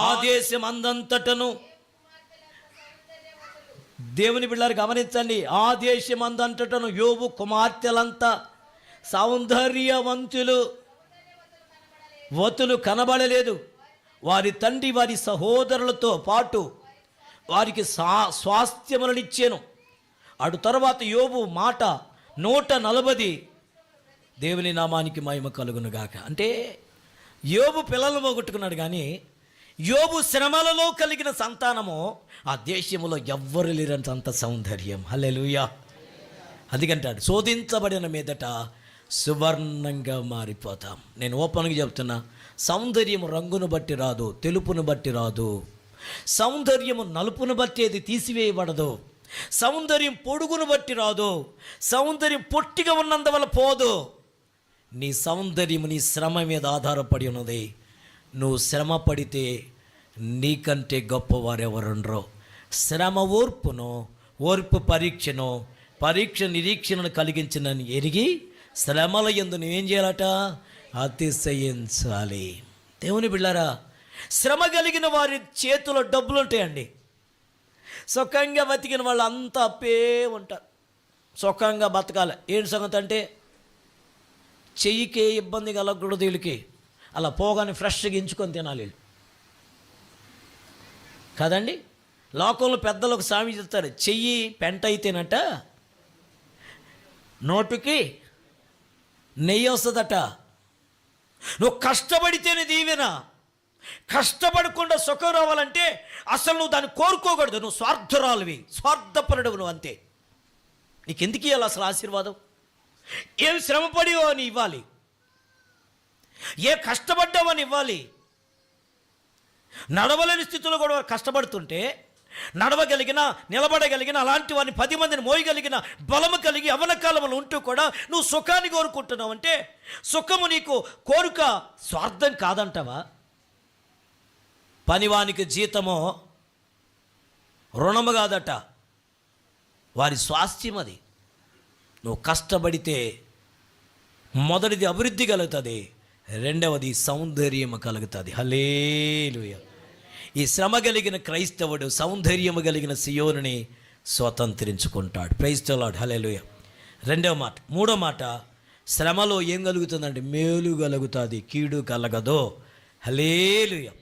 ఆ దేశం అందంతటను, దేవుని బిడ్డలారు గమనించండి, ఆ దేశం అందంతటను యోబు కుమార్తెలంతా సౌందర్యవంతులు, వతులు కనబడలేదు. వారి తండ్రి వారి సహోదరులతో పాటు వారికి స్వాస్థ్యములనిచ్చాను. అటు తర్వాత యోబు మాట 140, దేవుని నామానికి మహిమ కలుగునుగాక. అంటే యోబు పిల్లలు పోగొట్టుకున్నాడు, కానీ యోబు శ్రమలలో కలిగిన సంతానము ఆ దేశములో ఎవ్వరు లేరంత సౌందర్యం. హల్లెలూయా. అందుకంటాడు, శోధించబడిన మీదట సువర్ణంగా మారిపోతాం. నేను ఓపెన్గా చెప్తున్నా, సౌందర్యము రంగును బట్టి రాదు, తెలుపును బట్టి రాదు. సౌందర్యము నలుపును బట్టి అది తీసివేయబడదు. సౌందర్యం పొడుగును బట్టి రాదు. సౌందర్యం పొట్టిగా ఉన్నందువల్ల పోదు. నీ సౌందర్యము నీ శ్రమ మీద ఆధారపడి ఉన్నది. నువ్వు శ్రమ పడితే నీకంటే గొప్పవారెవరుండ్రో. శ్రమ ఓర్పును, ఓర్పు పరీక్షను, పరీక్ష నిరీక్షణను కలిగించినని ఎరిగి శ్రమల యందు నువ్వేం చేయాలట? అతిశయించాలి. దేవుని బిళ్ళారా, శ్రమ కలిగిన వారి చేతిలో డబ్బులు ఉంటాయండి. సుఖంగా బతికిన వాళ్ళు అంతా అప్పే ఉంటారు. సుఖంగా బతకాలి. ఏంటి సంగతి అంటే, చెయ్యికే ఇబ్బంది కలగకూడదు వీళ్ళకి. అలా పోగానే ఫ్రెష్గా ఎంచుకొని తినాలి వీళ్ళు కదండి. లోకంలో పెద్దలు ఒక సామెత చెప్తారు, చెయ్యి పెంట అయితేనట నోటుకి నెయ్యి వస్తుందట. నువ్వు కష్టపడితేనే దీవెన. కష్టపడకుండా సుఖం రావాలంటే అసలు నువ్వు దాన్ని కోరుకోకూడదు. నువ్వు స్వార్థరాలువి, స్వార్థపరుడు నువ్వు, అంతే. నీకెందుకు ఇవ్వాలి అసలు ఆశీర్వాదం? ఏం శ్రమపడివో అని ఇవ్వాలి, ఏ కష్టపడ్డావని ఇవ్వాలి. నడవలేని స్థితిలో కూడా కష్టపడుతుంటే, నడవగలిగిన, నిలబడగలిగిన, అలాంటి వారిని 10 మందిని మోయగలిగిన బలము కలిగి అవన కాలంలో ఉంటూ కూడా నువ్వు సుఖాన్ని కోరుకుంటున్నావు అంటే, సుఖము నీకు కోరిక స్వార్థం కాదంటావా? పనివానికి జీతము రుణము కాదట, వారి స్వాస్థ్యం అది. నువ్వు కష్టపడితే మొదటిది అభివృద్ధి కలుగుతుంది, రెండవది సౌందర్యము కలుగుతుంది. హల్లెలూయా. ఈ శ్రమ కలిగిన క్రైస్తవుడు సౌందర్యము కలిగిన సియోనుని స్వతంత్రించుకుంటాడు. Praise the lord. హల్లెలూయా. రెండవ మాట. మూడో మాట, శ్రమలో ఏం కలుగుతుందంటే మేలు కలుగుతుంది, కీడు కలగదు. హల్లెలూయా.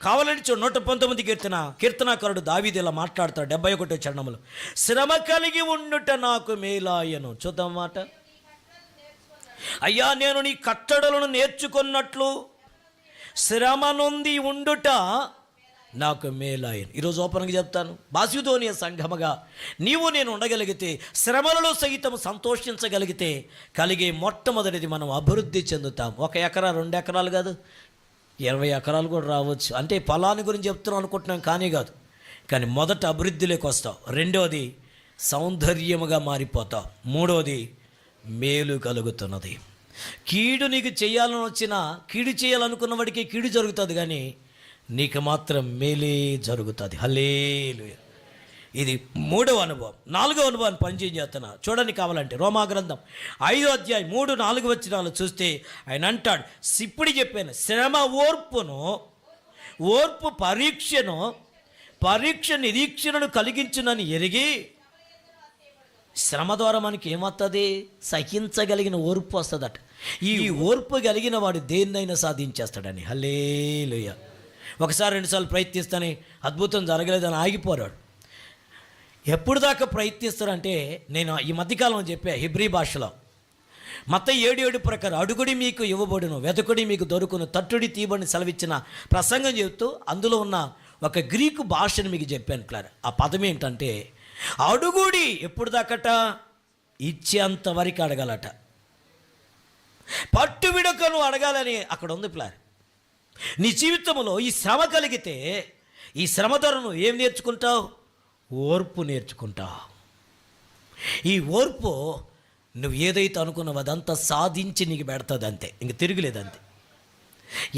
కావాలని 119 కీర్తనాకారుడు దావీదు ఇలా మాట్లాడతాడు 71 చరణములు. శ్రమ కలిగి ఉండుట నాకు మేలాయను. చూద్దాం మాట. అయ్యా, నేను నీ కట్టడలను నేర్చుకున్నట్లు శ్రమ నొంది ఉండుట నాకు మేలాయను. ఈరోజు ఓపెన్గా చెప్తాను, బాసిదోనియ సంఘముగా నీవు నేను ఉండగలిగితే, శ్రమలలో సహితం సంతోషించగలిగితే కలిగే మొట్టమొదటిది మనం అభివృద్ధి చెందుతాం. 1 ఎకరా 2 ఎకరాలు కాదు, 20 ఎకరాలు కూడా రావచ్చు. అంటే పొలాన్ని గురించి చెప్తున్నాం అనుకుంటున్నాం, కానీ కాదు. కానీ మొదట అభివృద్ధిలోకి వస్తావు. రెండోది సౌందర్యముగా మారిపోతావు. మూడోది మేలు కలుగుతున్నది. కీడు నీకు చేయాలని వచ్చినా, కీడు చేయాలనుకున్న వాడికి కీడు జరుగుతుంది, కానీ నీకు మాత్రం మేలే జరుగుతుంది. హల్లెలూయా. ఇది 3వ అనుభవం. 4వ అనుభవాన్ని పనిచేయం చేస్తున్నా. చూడండి కావాలంటే రోమాగ్రంథం 5వ అధ్యాయం 3-4 వచనాలు చూస్తే ఆయన అంటాడు, ఇప్పుడు చెప్పాను, శ్రమ ఓర్పును, ఓర్పు పరీక్షను, పరీక్ష నిరీక్షణను కలిగించునని ఎరిగి. శ్రమ ద్వారా మనకి ఏమవుతుంది? సహించగలిగిన ఓర్పు వస్తుందట. ఈ ఓర్పు కలిగిన వాడు దేన్నైనా సాధించేస్తాడని. హల్లెలూయా. 1-2 సార్లు ప్రయత్నిస్తానే అద్భుతం జరగలేదని ఆగిపోరాడు. ఎప్పుడు దాకా ప్రయత్నిస్తారంటే, నేను ఈ మధ్యకాలంలో చెప్పా హెబ్రీ భాషలో, మత్తయి 7:7 ప్రకారం అడుగుడి మీకు ఇవ్వబడును, వెతకుడి మీకు దొరుకును, తట్టుడి తీయబడిని సెలవిచ్చిన ప్రసంగం చెబుతూ అందులో ఉన్న ఒక గ్రీకు భాషను మీకు చెప్పాను క్లార్. ఆ పదం ఏంటంటే, అడుగుడి ఎప్పుడు దాకట? ఇచ్చేంత వరకు అడగాలట. పట్టు విడకను అడగాలని అక్కడ ఉంది ప్లాన్. నీ జీవితంలో ఈ శ్రమ కలిగితే, ఈ శ్రమ ద్వారా నువ్వు ఏం నేర్చుకుంటావు? ఓర్పు నేర్చుకుంటావు. ఈ ఓర్పు నువ్వు ఏదైతే అనుకున్నావో అదంతా సాధించి నీకు పెడుతుంది అంతే, ఇంక తిరుగులేదు అంతే.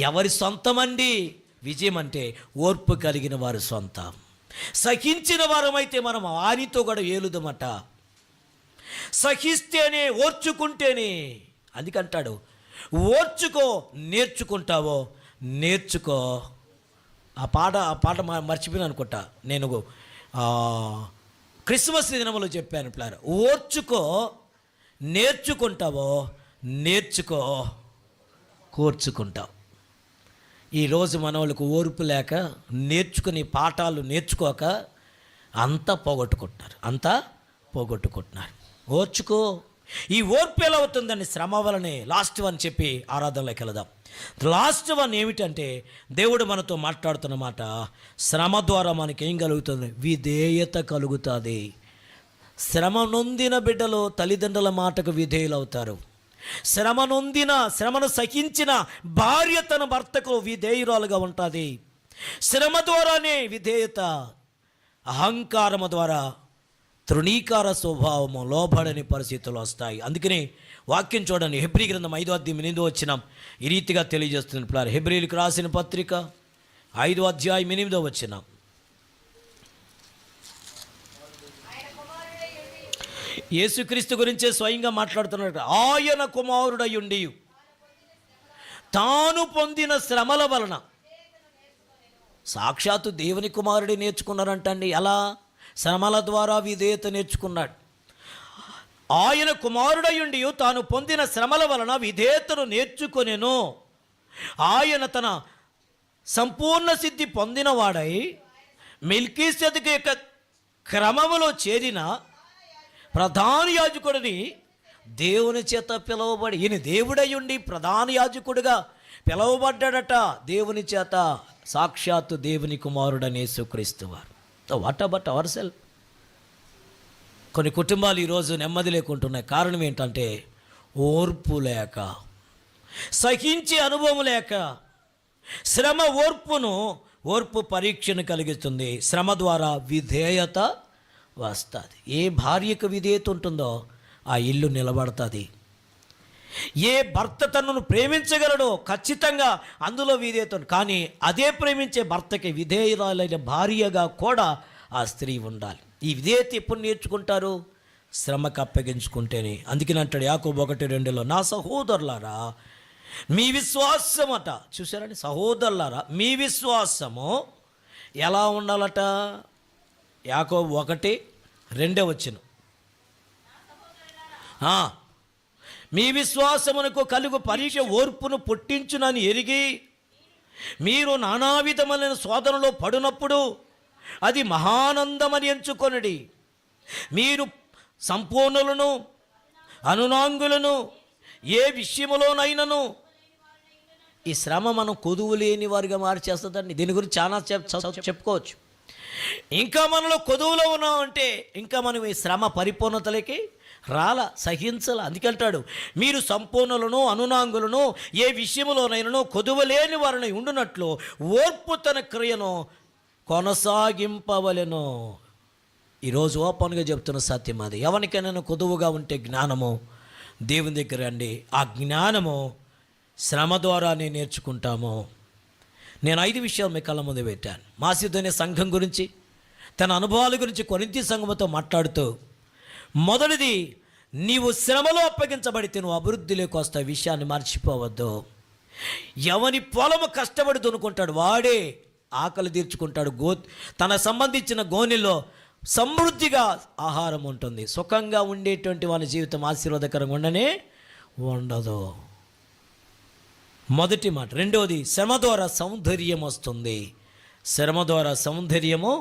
ఎవరి సొంతమండి విజయం అంటే ఓర్పు కలిగిన వారి సొంతం. సహించిన వారమైతే మనం వారితో కూడా ఏలుదమట. సహిస్తేనే ఓర్చుకుంటేనే, అందుకంటాడు ఓర్చుకో నేర్చుకుంటావో నేర్చుకో. ఆ పాట మర్చిపోయిన అనుకుంటా నేను, క్రిస్మస్ దినంలో చెప్పాను ప్లాన్. ఓర్చుకో నేర్చుకుంటావో నేర్చుకో కోర్చుకుంటావు. ఈరోజు మన వాళ్ళకు ఓర్పు లేక నేర్చుకుని పాఠాలు నేర్చుకోక అంతా పోగొట్టుకుంటున్నారు. ఓర్చుకో. ఈ ఓర్పు ఎలా అవుతుందని శ్రమ వలనే. లాస్ట్ వన్ చెప్పి ఆరాధనలోకి వెళదాం. లాస్ట్ వన్ ఏమిటంటే దేవుడు మనతో మాట్లాడుతున్న మాట, శ్రమ ద్వారా మనకేం కలుగుతుంది? విధేయత కలుగుతుంది. శ్రమ నొందిన బిడ్డలు తల్లిదండ్రుల మాటకు విధేయులు అవుతారు. శ్రమను సహించిన భార్య తన భర్తకు విధేయురాలుగా ఉంటుంది. శ్రమ ద్వారానే విధేయత. అహంకారము ద్వారా తృణీకార స్వభావము, లోబడని పరిస్థితులు వస్తాయి. అందుకని వాక్యం చూడండి, హెబ్రీ గ్రంథం 5:8 ఈ రీతిగా తెలియజేస్తుంది. ఇప్పుడు హెబ్రీలకు రాసిన పత్రిక 5:8 యేసుక్రీస్తు గురించే స్వయంగా మాట్లాడుతున్నాడు. ఆయన కుమారుడయుండి తాను పొందిన శ్రమల వలన, సాక్షాత్తు దేవుని కుమారుడే నేర్చుకున్నారంటండి. ఎలా? శ్రమల ద్వారా విధేయత నేర్చుకున్నాడు. ఆయన కుమారుడయుండి తాను పొందిన శ్రమల వలన విధేయతను నేర్చుకొనెను. ఆయన తన సంపూర్ణ సిద్ధి పొందినవాడై మెల్కీసెదెకు యొక్క క్రమములో చేరిన ప్రధాన యాజకుడిని దేవుని చేత పిలువబడి, ఈయన దేవుడయుండి ప్రధాన యాజకుడిగా పిలువబడ్డాడట దేవుని చేత. సాక్షాత్తు దేవుని కుమారుడనే యేసుక్రీస్తు వారు. What about our self? కొన్ని కుటుంబాలు ఈరోజు నెమ్మది లేకుంటున్నాయి. కారణం ఏంటంటే ఓర్పు లేక, సహించే అనుభవం లేక. శ్రమ ఓర్పు పరీక్షను కలిగిస్తుంది. శ్రమ ద్వారా విధేయత వస్తుంది. ఏ భార్యకు విధేయత ఉంటుందో ఆ ఇల్లు నిలబడుతుంది. ఏ భర్త తనను ప్రేమించగలడో ఖచ్చితంగా అందులో విధేయత. కానీ అదే ప్రేమించే భర్తకి విధేయురాలైన భార్యగా కూడా ఆ స్త్రీ ఉండాలి. ఈ విధేయత ఎప్పుడు నేర్చుకుంటారు? శ్రమకు అప్పగించుకుంటేనే. అందుకని అంటాడు యాకోబు 1:2, నా సహోదరులారా మీ విశ్వాసం అట. చూసారండి, సహోదరులారా మీ విశ్వాసము ఎలా ఉండాలట? యాకోబు 1:2 మీ విశ్వాసమునకు కలుగు పరీక్ష ఓర్పును పుట్టించునని ఎరిగి మీరు నానా విధమైన శోధనలో పడినప్పుడు అది మహానందమని ఎంచుకొనుడి. మీరు సంపూర్ణులను అనునాంగులను ఏ విషయములోనైనను. ఈ శ్రమ మనం కొదువు లేని వారిగా మార్చేస్తుందండి. దీని గురించి చాలా చెప్పుకోవచ్చు. ఇంకా మనలో కొదువులో ఉన్నామంటే ఇంకా మనం ఈ శ్రమ పరిపూర్ణతలకి సహించాల. అందుకంటాడు మీరు సంపూర్ణులను అనునాంగులను ఏ విషయంలోనైనా కొదువలేని వారిని ఉండునట్లు ఓర్పు తన క్రియను కొనసాగింపవలెను. ఈరోజు ఓపెన్గా చెప్తున్న సత్యం అది. ఎవరికైనా కొదువుగా ఉంటే జ్ఞానము దేవుని దగ్గర అండి. ఆ జ్ఞానము శ్రమ ద్వారానే నేర్చుకుంటాము. నేను 5 విషయాలు మీ కళ్ళ ముందు పెట్టాను. మాసిదోనియ సంఘం గురించి, తన అనుభవాల గురించి కొరింథీ సంఘముతో మాట్లాడుతూ, మొదటిది నీవు శ్రమలో అప్పగించబడితే నువ్వు అభివృద్ధిలోకి వస్తావు. విషయాన్ని మర్చిపోవద్దు. ఎవని పొలము కష్టపడి దున్నుకుంటాడు వాడే ఆకలి తీర్చుకుంటాడు. తన సంబంధించిన గోనెలో సమృద్ధిగా ఆహారం ఉంటుంది. సుఖంగా ఉండేటువంటి వాళ్ళ జీవితం ఆశీర్వాదకరంగా ఉండదు. మొదటి మాట. రెండవది, శ్రమ ద్వారా సౌందర్యం వస్తుంది. శ్రమ ద్వారా సౌందర్యము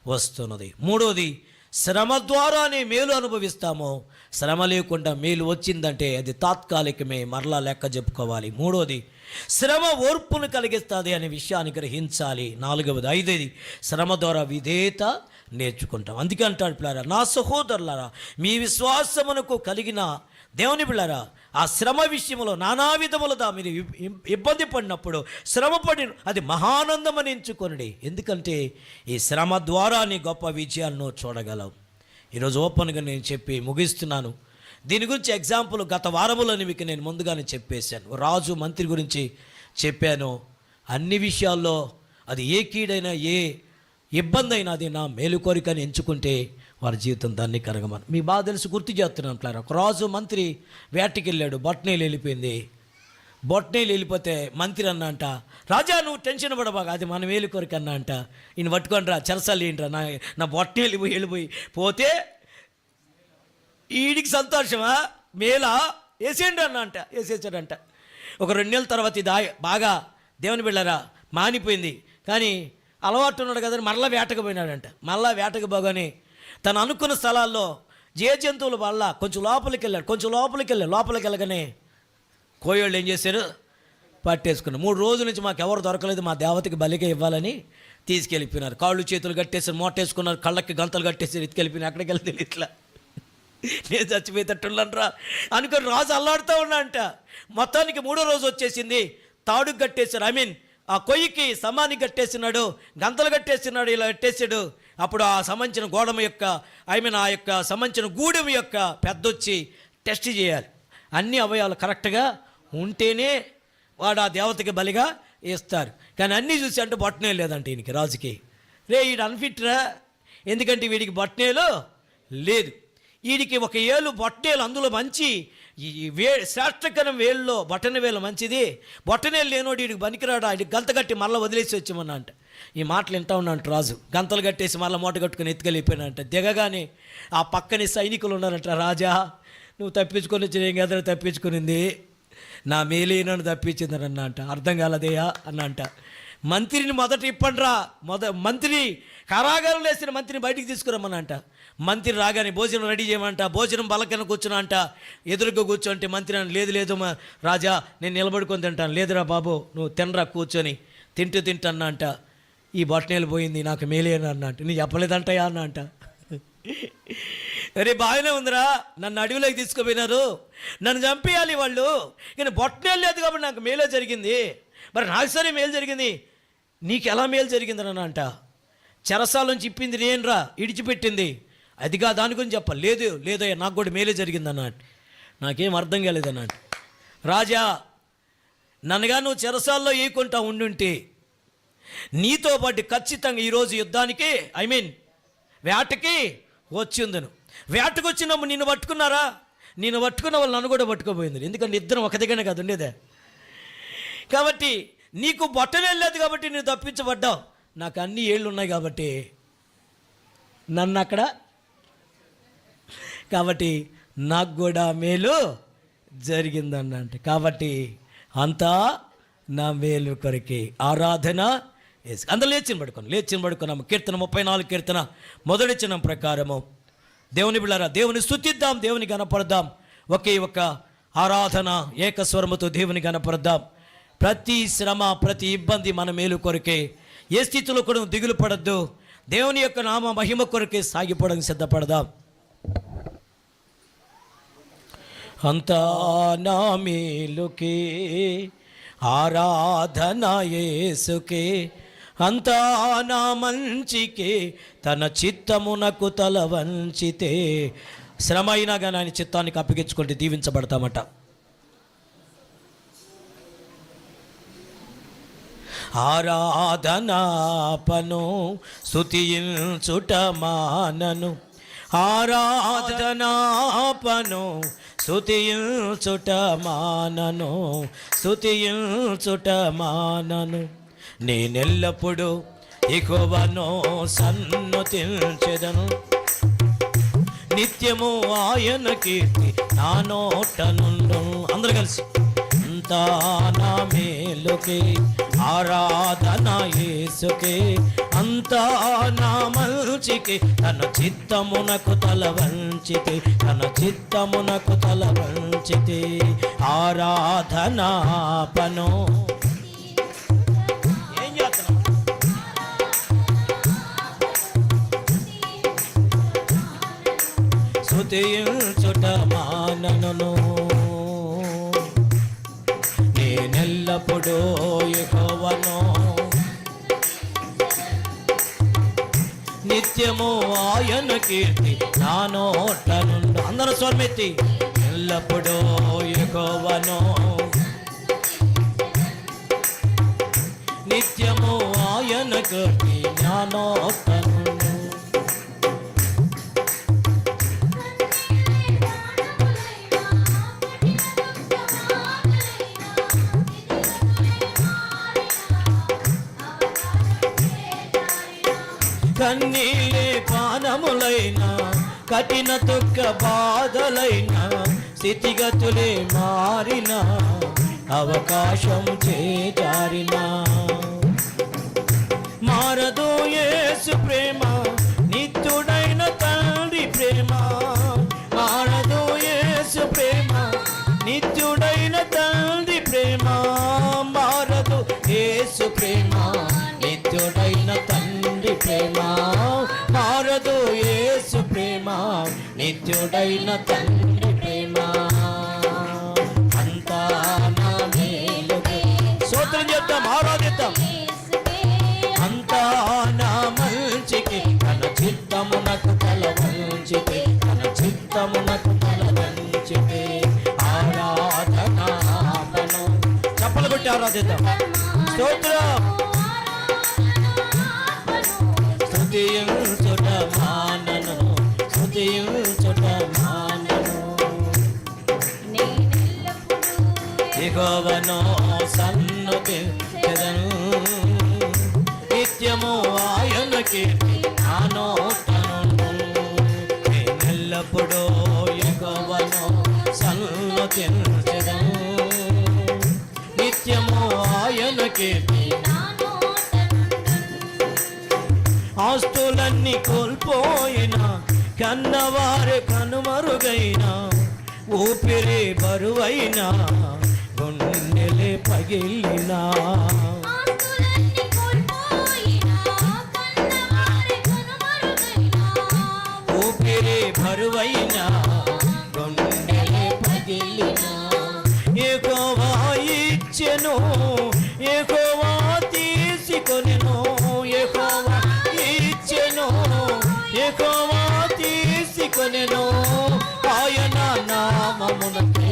వస్తున్నది. మూడవది, శ్రమ ద్వారానే మేలు అనుభవిస్తాము. శ్రమ లేకుండా మేలు వచ్చిందంటే అది తాత్కాలికమే, మరలా లెక్క చెప్పుకోవాలి. మూడవది, శ్రమ ఓర్పును కలిగిస్తుంది అనే విషయాన్ని గ్రహించాలి. నాలుగవది, ఐదవది, శ్రమ ద్వారా విధేయత నేర్చుకుంటాం. అందుకే అంటాడు పిల్లారా, నా సహోదరులారా మీ విశ్వాసమునకు కలిగిన దేవుని పిల్లారా, ఆ శ్రమ విషయంలో నానా విధములుగా మీరు ఇబ్బంది పడినప్పుడు శ్రమపడి అది మహానందమని ఎంచుకొనుడి. ఎందుకంటే ఈ శ్రమ ద్వారా నీ గొప్ప విజయాలను చూడగలవు. ఈరోజు ఓపెన్గా నేను చెప్పి ముగిస్తున్నాను. దీని గురించి ఎగ్జాంపుల్ గత వారములని మీకు నేను ముందుగానే చెప్పేశాను. రాజు మంత్రి గురించి చెప్పాను. అన్ని విషయాల్లో అది ఏ కీడైనా ఏ ఇబ్బంది అయినా అది నా మేలు కోరికని ఎంచుకుంటే వారి జీవితం దాన్ని కరగమని మీ బాగా తెలిసి గుర్తు చేస్తున్నాను ప్లాన్. ఒక రాజు మంత్రి వేటకి వెళ్ళాడు, బొట్టనేలు వెళ్ళిపోయింది. బొట్టనేలు వెళ్ళిపోతే మంత్రి అన్న అంట, రాజా నువ్వు టెన్షన్ పడబాగా, అది మన మేలు కోరిక అన్న అంట. ఈయన పట్టుకొని రా, చెరసాలు ఏంట్రా, నా బొట్టనేలు వెళ్ళిపోయి పోతే ఈడికి సంతోషమా మేలా వేసేయండి అన్న అంట. వేసేసాడంట. ఒక 2 నెలల తర్వాత ఇది బాగా దేవుని బిళ్ళరా మానిపోయింది. కానీ అలవాటు ఉన్నాడు కదా, మరలా వేటకు పోయినాడంట. మరలా వేటకు పోగానే తను అనుకున్న స్థలాల్లో జంతువుల వల్ల కొంచెం లోపలికి వెళ్ళాడు. లోపలికి వెళ్ళగానే కోయోళ్ళు ఏం చేశారు, పట్టేసుకున్నారు. 3 రోజుల నుంచి మాకు ఎవరు దొరకలేదు, మా దేవతకి బలిగా ఇవ్వాలని తీసుకెళ్ళిపోయినారు. కాళ్ళు చేతులు కట్టేసారు, మోటేసుకున్నారు, కళ్ళకి గంతలు కట్టేసారు, ఎత్తుకెళ్ళిపోయినా. అక్కడికి వెళ్తే ఇట్లా నేను చచ్చిపోయేటట్టున్నానరా అనుకుని రాజు అల్లాడుతూ ఉన్నా అంట. మొత్తానికి 3వ రోజు వచ్చేసింది. తాడుకు కట్టేశారు, ఆ కొయ్యికి సమానికి కట్టేసినాడు, గంతలు కట్టేసినాడు, ఇలా కట్టేసాడు. అప్పుడు ఆ సంబంధించిన గోడమ యొక్క ఆ యొక్క సంబంధించిన గూడెం యొక్క పెద్దొచ్చి టెస్ట్ చేయాలి. అన్ని అవయవాలు కరెక్ట్గా ఉంటేనే వాడు ఆ దేవతకి బలిగా ఇస్తారు. కానీ అన్నీ చూసి అంటే బొట్టనే లేదంటే ఈయనకి, రాజుకి. వీడు అన్ఫిట్రా, ఎందుకంటే వీడికి బొట్టనేలు లేదు. వీడికి ఒక ఏలు బొట్టనేలు, అందులో మంచి శ్రేష్టకరం వేలులో బొట్టన వేలు మంచిది, బొట్టనేలు లేనోడు వీడికి పనికిరాడు, వీడికి గంత కట్టి మళ్ళీ వదిలేసి వచ్చామన్నా అంట. ఈ మాటలు వింటా ఉన్నాంట రాజు. గంతలు కట్టేసి మళ్ళీ మూట కట్టుకుని ఎత్తుకెళ్ళిపోయినంట. దిగగానే ఆ పక్కనే సైనికులు ఉన్నారంట. రాజా నువ్వు తప్పించుకొని వచ్చి ఏం కదా తప్పించుకునింది, నా మేలేనని తప్పించిందని అంట. అర్థం కాలదేయా అన్నంట. మంత్రిని మొదట ఇప్పండిరా, మంత్రి కారాగారం వేసిన మంత్రిని బయటికి తీసుకురమ్మనంట. మంత్రి రాగానే భోజనం రెడీ చేయమంట. భోజనం బలకన కూర్చున్నా అంట. ఎదురుగా కూర్చోంటే మంత్రి అని, లేదు రాజా నేను నిలబడుకొని తింటాను. లేదురా బాబు నువ్వు తినరా, కూర్చొని తింటన్నా అంట. ఈ బొట్టనేలు పోయింది, నాకు మేలేను అన్న అంట. నీ చెప్పలేదంటయా అన్న అంట. అరే బాగానే ఉందిరా, నన్ను అడవిలోకి తీసుకుపోయినారు, నన్ను చంపేయాలి వాళ్ళు, కానీ బొట్టనేలు లేదు కాబట్టి నాకు మేలే జరిగింది. మరి నాకు సరే మేలు జరిగింది, నీకు ఎలా మేలు జరిగిందని అంట. చెరసాల నుంచి ఇప్పింది నేనురా, ఇడిచిపెట్టింది అదిగా, దాని గురించి చెప్పాలి. లేదయ్యా నాకు కూడా మేలే జరిగిందన్నాడు. నాకేం అర్థం కాలేదన్నాడు. రాజా నన్నగా నువ్వు చెరసాల్లో ఏకుంటా ఉండుంటే నీతో పాటు ఖచ్చితంగా ఈరోజు యుద్ధానికి వేటకి వచ్చిందను. వేటకు వచ్చినప్పుడు నిన్ను పట్టుకున్నారా, నిన్ను పట్టుకున్న వాళ్ళు నన్ను కూడా పట్టుకోపోయింది. ఎందుకంటే ఇద్దరం ఒక దగ్గరనే కాదు ఉండేదే. కాబట్టి నీకు బొట్టనే లేదు కాబట్టి నువ్వు తప్పించబడ్డావు, నాకు అన్ని ఏళ్ళు ఉన్నాయి కాబట్టి నన్ను అక్కడ, కాబట్టి నాకు కూడా మేలు జరిగిందన్నంటే. కాబట్టి అంతా నా మేలు కొరకే ఆరాధన. అందరూ లేచిన పడుకున్నాము. కీర్తన 34 కీర్తన మొదటి చిన్నం ప్రకారము దేవుని బిళ్ళారా దేవుని స్తుతిద్దాం, దేవుని గణపడదాం. ఒకే ఒక ఆరాధన ఏకస్వరముతో దేవుని గణపడదాం. ప్రతి శ్రమ ప్రతి ఇబ్బంది మన మేలు కొరకే. ఏ స్థితిలో కూడా దిగులు పడద్దు. దేవుని యొక్క నామ మహిమ కొరకే సాగిపోవడానికి సిద్ధపడదాం. అంతా నా మేలుకే ఆరాధన యేసుకే, అంతా నా మంచికే తన చిత్తమునకు తల వంచితే. శ్రమ అయినా కానీ ఆయన చిత్తానికి అప్పగించుకుంటే దీవించబడతామట. ఆరాధనాపను స్తుతించుట మానను, ఆరాధనాపను స్తుతించుట మానను. నేనెల్లప్పుడు యెహోవాను సన్నుతించెదను, నిత్యము ఆయన కీర్తి నా నోట నుండును. అందరూ కలిసి అంతా నా మేలుకే ఆరాధన యేసుకే, అంతా నా మంచికే తన చిత్తమునకు తల వంచితే, ఆరాధనాపను. ఏం చేస్తున్నాం? స్తుతించుట మానను. నేనెల్లప్పుడూ యెహోవాను నిత్యము ఆయన కీర్తి నా నోట నుండు. అందరూ స్వరమెత్తి నేనెల్లప్పుడూ యెహోవాను నిత్యము ఆయనకు జ్ఞానోత్తను. కన్నీలే పానములైన కఠిన దుఃఖ బాధలైన స్థితిగతులే మారిన అవకాశం చేజారిన మారదు యేసు ప్రేమ నిత్యుడైన తండ్రి ప్రేమ. మారదు యేసు ప్రేమ నిత్యుడైన తండ్రి ప్రేమ. మారదు యేసు ప్రేమ నిత్యుడైన తండ్రి ప్రేమ. మారదు యేసు ప్రేమ నిత్యుడైన తండ్రి ప్రేమ. అంతా నా మేలుకే స్తోత్రం చేద్దాం, ఆరాధిద్దాం. అంతా నా మంచికి తన చిత్తమునకు తల వంచితే, తన చిత్తమునకు తల వంచితే ఆరాధనాపను. చప్పలు కొట్టి ఆరాధిద్దాం. స్తోత్రం. స్తుతించుట మానను, స్తుతించుట మానను. యెహోవాను సన్నుతించెదను, నిత్యము ఆయన కీర్తి నా నోటనుండు. నేనెల్లప్పుడూ యెహోవాను సన్నుతించెదను, నిత్యము ఆయన కీర్తి. ఆస్తులన్నీ కోల్పోయిన కన్నవారే కనుమరుగైన ఊపిరి బరువైన గుండెలే పగిలిన ఊపిరి బరువైన గుండెలే పగిలిన యెహోవా ఇచ్చెను, యెహోవా తీసుకొనెను. యెహోవా ఇచ్చెను, యెహోవా తీసుకొనెను. ఆయన నామమునకే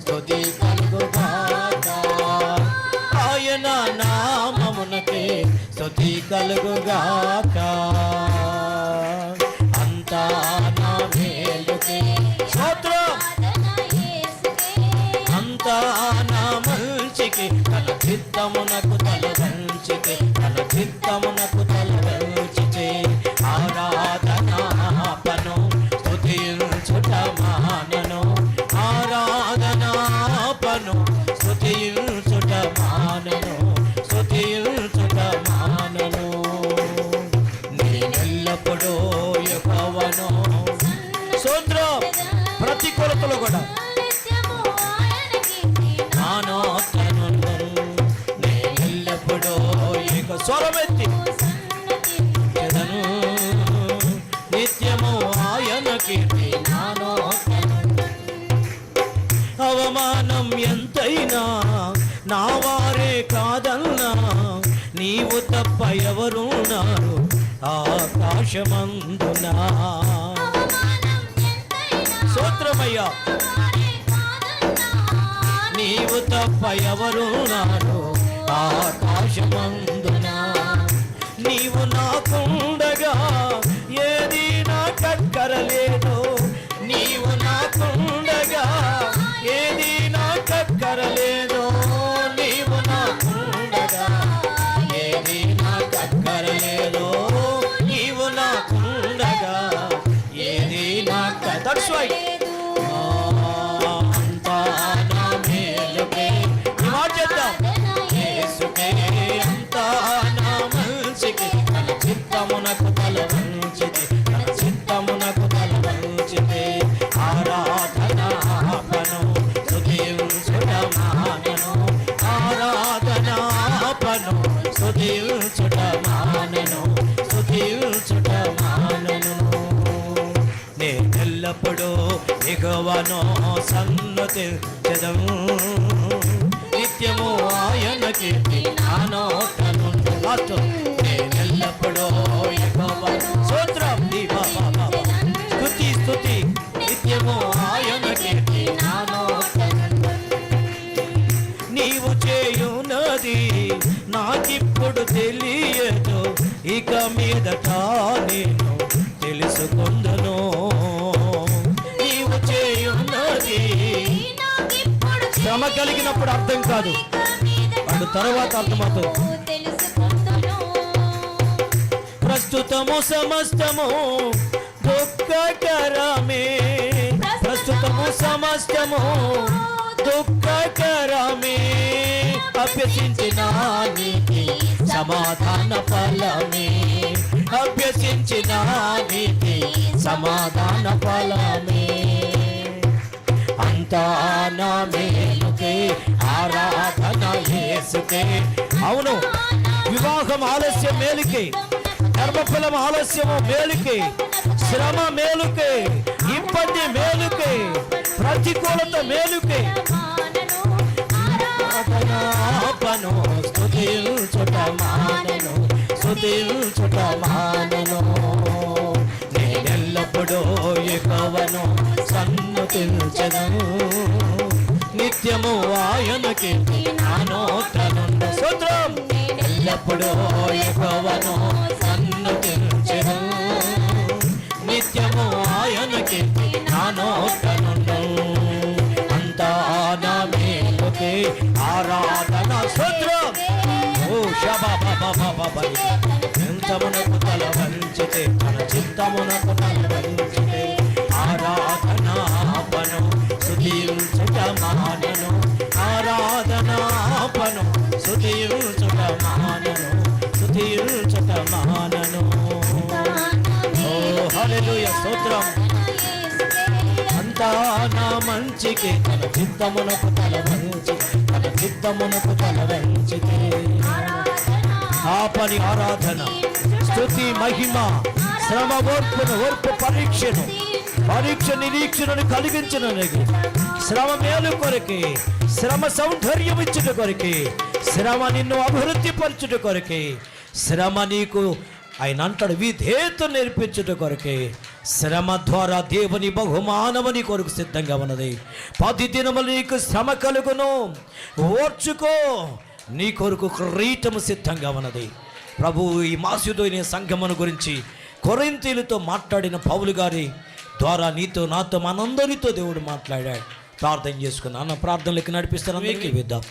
స్తుతి కలుగుగాక. ఆయన నామమునకే స్తుతి కలుగుగాక. అంతా నా మేలుకే స్తోత్రం. అంతా నా మంచికి తన చిత్తమునకు తల వంచితే, తన చిత్తమునకు తల వంచితే ఆరాధనాపను. స్తుతించుట మానను, ఆరాధనాపను. స్తుతించుట మానను, స్తుతించుట మానను. నేనెల్లప్పుడూ యెహోవాను స్తోత్రం. ప్రతికూలతలో కూడా నేనెల్లప్పుడూ స్వరమెత్తి చెదను, నిత్యము ఆయన కీర్తి నా నోటనుండు. అవమానం ఎంతైనా నా వారే కాదన్నా, నీవు తప్ప ఎవరున్నారు ఆకాశమందునా. స్తోత్రమయ్యా. నీవు తప్ప ఎవరున్నారు ఆకాశమందునా. నీవు నాకుండగా ఏది నాకక్కరలేదు. నీవు నాకుండగా ఏది నాకక్కరలేదు. నీవు నాకుండగా ఏది నాకక్కరలేదు. నీవు నాకుండగా ఏది that's right. అంతా నా మేలుకే ఈ మాట చేద్దాం. యేసుకే అంతా నా మంచికి తన చిత్తమునకు తల వంచితే, తన చిత్తమునకు తల వంచితే ఆరాధనాపను. స్తుతించుట మానను, ఆరాధనాపను. స్తుతించుట మానను, స్తుతించుట మానను. నేనెల్లప్పుడూ యెహోవాను సన్నుతించెదను, నిత్యము ఆయన కీర్తి నా నోటనుండు. నేనెల్లప్పుడూ యెహోవాను స్తోత్రం. స్తుతి స్తుతి నిత్యము ఆయన కీర్తి నా శ్రమ కలిగినప్పుడు అర్థం కాదు, వాడు తర్వాత అర్థమవుతుంది. ప్రస్తుతము సమస్తము దుఃఖకరమే, ప్రస్తుతము సమస్తము దుఃఖకరమే, అభ్యసించిన నీతి సమాధాన ఫలమే, అభ్యసించిన నీతి సమాధాన ఫలమే. అంతా నా మేలుకే, ఆరాధన యేసుకే. అవును, వివాహం ఆలస్యం మేలుకే, గర్భఫలం ఆలస్యము మేలుకే, శ్రమ మేలుకే, ఇబ్బంది మేలుకే, ప్రతికూలత మేలుకే. స్తుతించుట మానను, స్తుతించుట మానను, నేనెల్లప్పుడూ యెహోవాను సన్నుతించెదను, నిత్యము ఆయనకి నా నోట నుండి స్తోత్రం. ఎల్లప్పుడూ యెహోవాను సన్నుతించెదను, నిత్యము ఆయనకి నా నోట నుండి. అంతా నా మేలుకే, ఆరాధన స్తోత్రం. ఓ శబబబబబబ, చిత్తమునకు తల వంచితే, తన చిత్తమునకు తల వంచితే, ఆరాధనాపను స్తుతించుట మానను, ఆరాధనాపను స్తుతించుట మానను, స్తుతించుట మానను. ఓ హల్లెలూయా, స్తోత్రం. అంతా నా మంచికి, తన చిత్తమునకు తల వంచి, తన చిత్తమునకు తల వంచితే. ఆ పని ఆరాధన, స్తుతి, మహిమ, శ్రమ ఓర్పును, ఓర్పు పరీక్షను, పరీక్ష నిరీక్షణను కలిగించిన శ్రమ మేలు కొరకే, శ్రమ సౌందర్యం ఇచ్చుట కొరకే, శ్రమ నిన్ను అభివృద్ధి పరచుట కొరకే, శ్రమ నీకు ఆయన అంటాడు విధేయత నేర్పించుట కొరకే, శ్రమ ద్వారా దేవుని బహుమానమని కొరకు సిద్ధంగా ఉన్నది. 10 దినములు నీకు శ్రమ కలుగును, ఓర్చుకో, నీ కొరకు కిరీటము సిద్ధంగా ఉన్నది. ప్రభు ఈ మాసిదోనియ సంఘమును గురించి కొరింథీయులతో మాట్లాడిన పౌలు గారి ద్వారా నీతో, నాతో, మనందరితో దేవుడు మాట్లాడాడు. ప్రార్థన చేసుకున్నా, అన్న ప్రార్థనలకి నడిపిస్తాను, అందరికీ విద్దాం.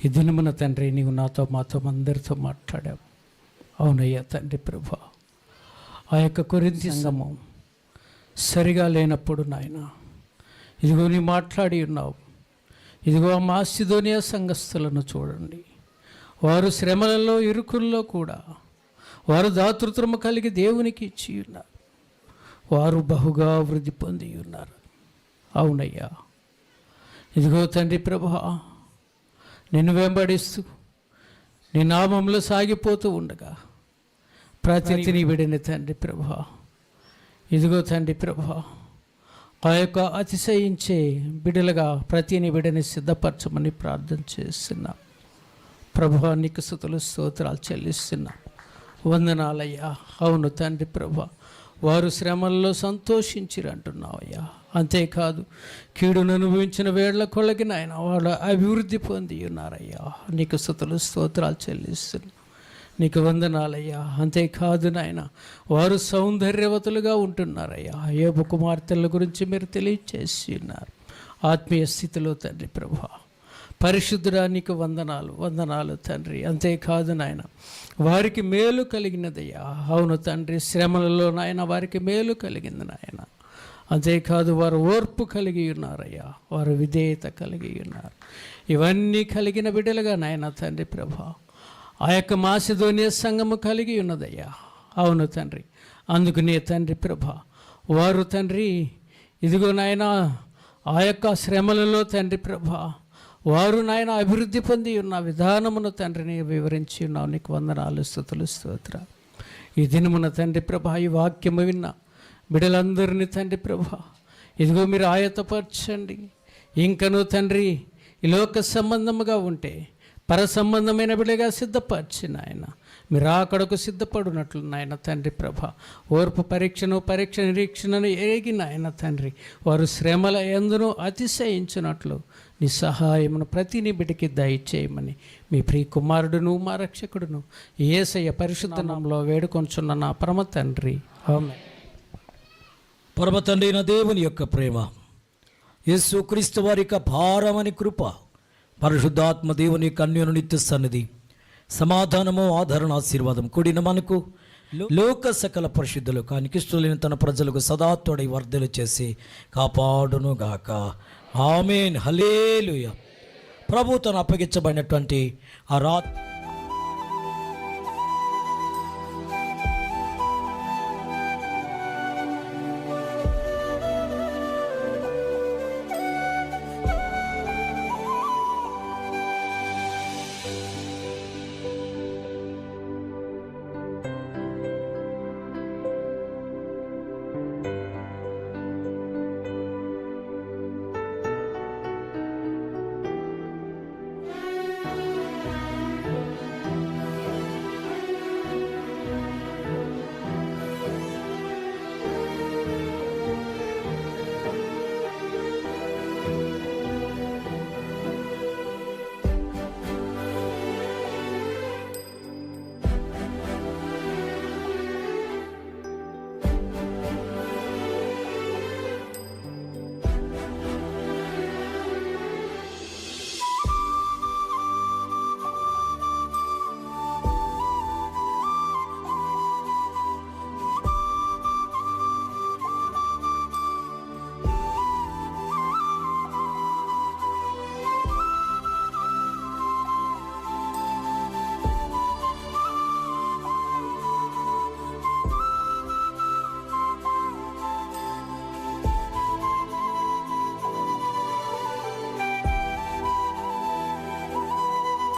ఈ దినమున తండ్రి, నీవు నాతో, మాతో, అందరితో మాట్లాడావు. అవునయ్యా తండ్రి ప్రభా, ఆ యొక్క కొరింథీ సంఘము సరిగా లేనప్పుడు నాయన, ఇదిగో నీ మాట్లాడి ఉన్నావు. ఇదిగో ఆ మాసిదోనియా సంఘస్థులను చూడండి, వారు శ్రమలలో, ఇరుకుల్లో కూడా వారు దాతృత్వము కలిగి దేవునికి ఇచ్చి ఉన్నారు, వారు బహుగా వృద్ధి పొంది ఉన్నారు. అవునయ్యా, ఇదిగో తండ్రి ప్రభా, నిన్ను వెంబడిస్తూ నీ నామంలో సాగిపోతూ ఉండగా ప్రతిని విడిన తండ్రి ప్రభా, ఇదిగో తండ్రి ప్రభా, ఆ యొక్క అతిశయించే బిడలుగా ప్రతిని విడిని సిద్ధపరచమని ప్రార్థన చేస్తున్నా. ప్రభా, నీకు స్తుతులు స్తోత్రాలు చెల్లిస్తున్నా. వందనాలయ్యా. అవును తండ్రి ప్రభా, వారు శ్రమల్లో సంతోషించిరు అంటున్నావయ్యా. అంతేకాదు, కీడును అనుభవించిన వేళ్ల కొలకి నాయన వాళ్ళు అభివృద్ధి పొంది ఉన్నారయ్యా. నీకు స్తుతులు స్తోత్రాలు చెల్లిస్తున్నా. నీకు వందనాలయ్యా. అంతేకాదు నాయన, వారు సౌందర్యవతులుగా ఉంటున్నారయ్యా. యోబు కుమార్తెల గురించి మీరు తెలియచేసి ఉన్నారు. ఆత్మీయ స్థితిలో తండ్రి ప్రభా, పరిశుద్ధుడా నీకు వందనాలు, వందనాలు తండ్రి. అంతేకాదు నాయన, వారికి మేలు కలిగినదయ్యా. అవును తండ్రి, శ్రమలలో నాయన వారికి మేలు కలిగింది నాయన. అంతేకాదు, వారు ఓర్పు కలిగి ఉన్నారయ్యా, వారు విధేయత కలిగి ఉన్నారు. ఇవన్నీ కలిగిన బిడ్డలుగా నాయన తండ్రి ప్రభా, ఆ యొక్క మాసిదోనియ సంఘము కలిగి ఉన్నదయ్యా. అవును తండ్రి, అందుకనే తండ్రి ప్రభా, వారు తండ్రి ఇదిగో నాయన ఆ యొక్క శ్రమలలో తండ్రి ప్రభా, వారు నాయన అభివృద్ధి పొంది ఉన్న విధానమును తండ్రిని వివరించి ఉన్నావు. నీకు వందనాలు, స్తుతులు, స్తోత్ర. ఈ దినమున తండ్రి ప్రభా, ఈ వాక్యము విన్న బిడ్డలందరినీ తండ్రి ప్రభా, ఇదిగో మీరు ఆయత్తపరచండి. ఇంకను తండ్రి ఈ లోక సంబంధముగా ఉంటే పరసంబంధమైన బిడ్డగా సిద్ధపరిచి నాయన మీరు అక్కడకు సిద్ధపడినట్లు నాయన తండ్రి ప్రభ ఓర్పు పరీక్ష నిరీక్షణను ఎరిగి నాయన తండ్రి వారు శ్రమల యందును అతిశయించినట్లు నీ సహాయమును ప్రతి నీ బిడ్డకి దయచేయమని మీ ప్రియ కుమారుడును మా రక్షకుడును యేసయ్య పరిశుద్ధ నామములో వేడుకొంచున్న నా పరమ తండ్రి ఆమేన్. పరమ తండ్రి అయిన దేవుని యొక్క ప్రేమ, యేసుక్రీస్తు వారి యొక్క భారమని కృప, పరిశుద్ధాత్మ దేవుని యొక్క అన్యోన్య నిత్య సన్నిధి, సమాధానము, ఆదరణ, ఆశీర్వాదం కూడిన మనకు లోక సకల పరిశుద్ధులు కానికిస్తులేని తన ప్రజలకు సదా తోడై వర్ధలు చేసి కాపాడును గాక. ఆమేన్. హల్లెలూయా. ప్రభు తను అప్పగించబడినటువంటి ఆ రాత్రి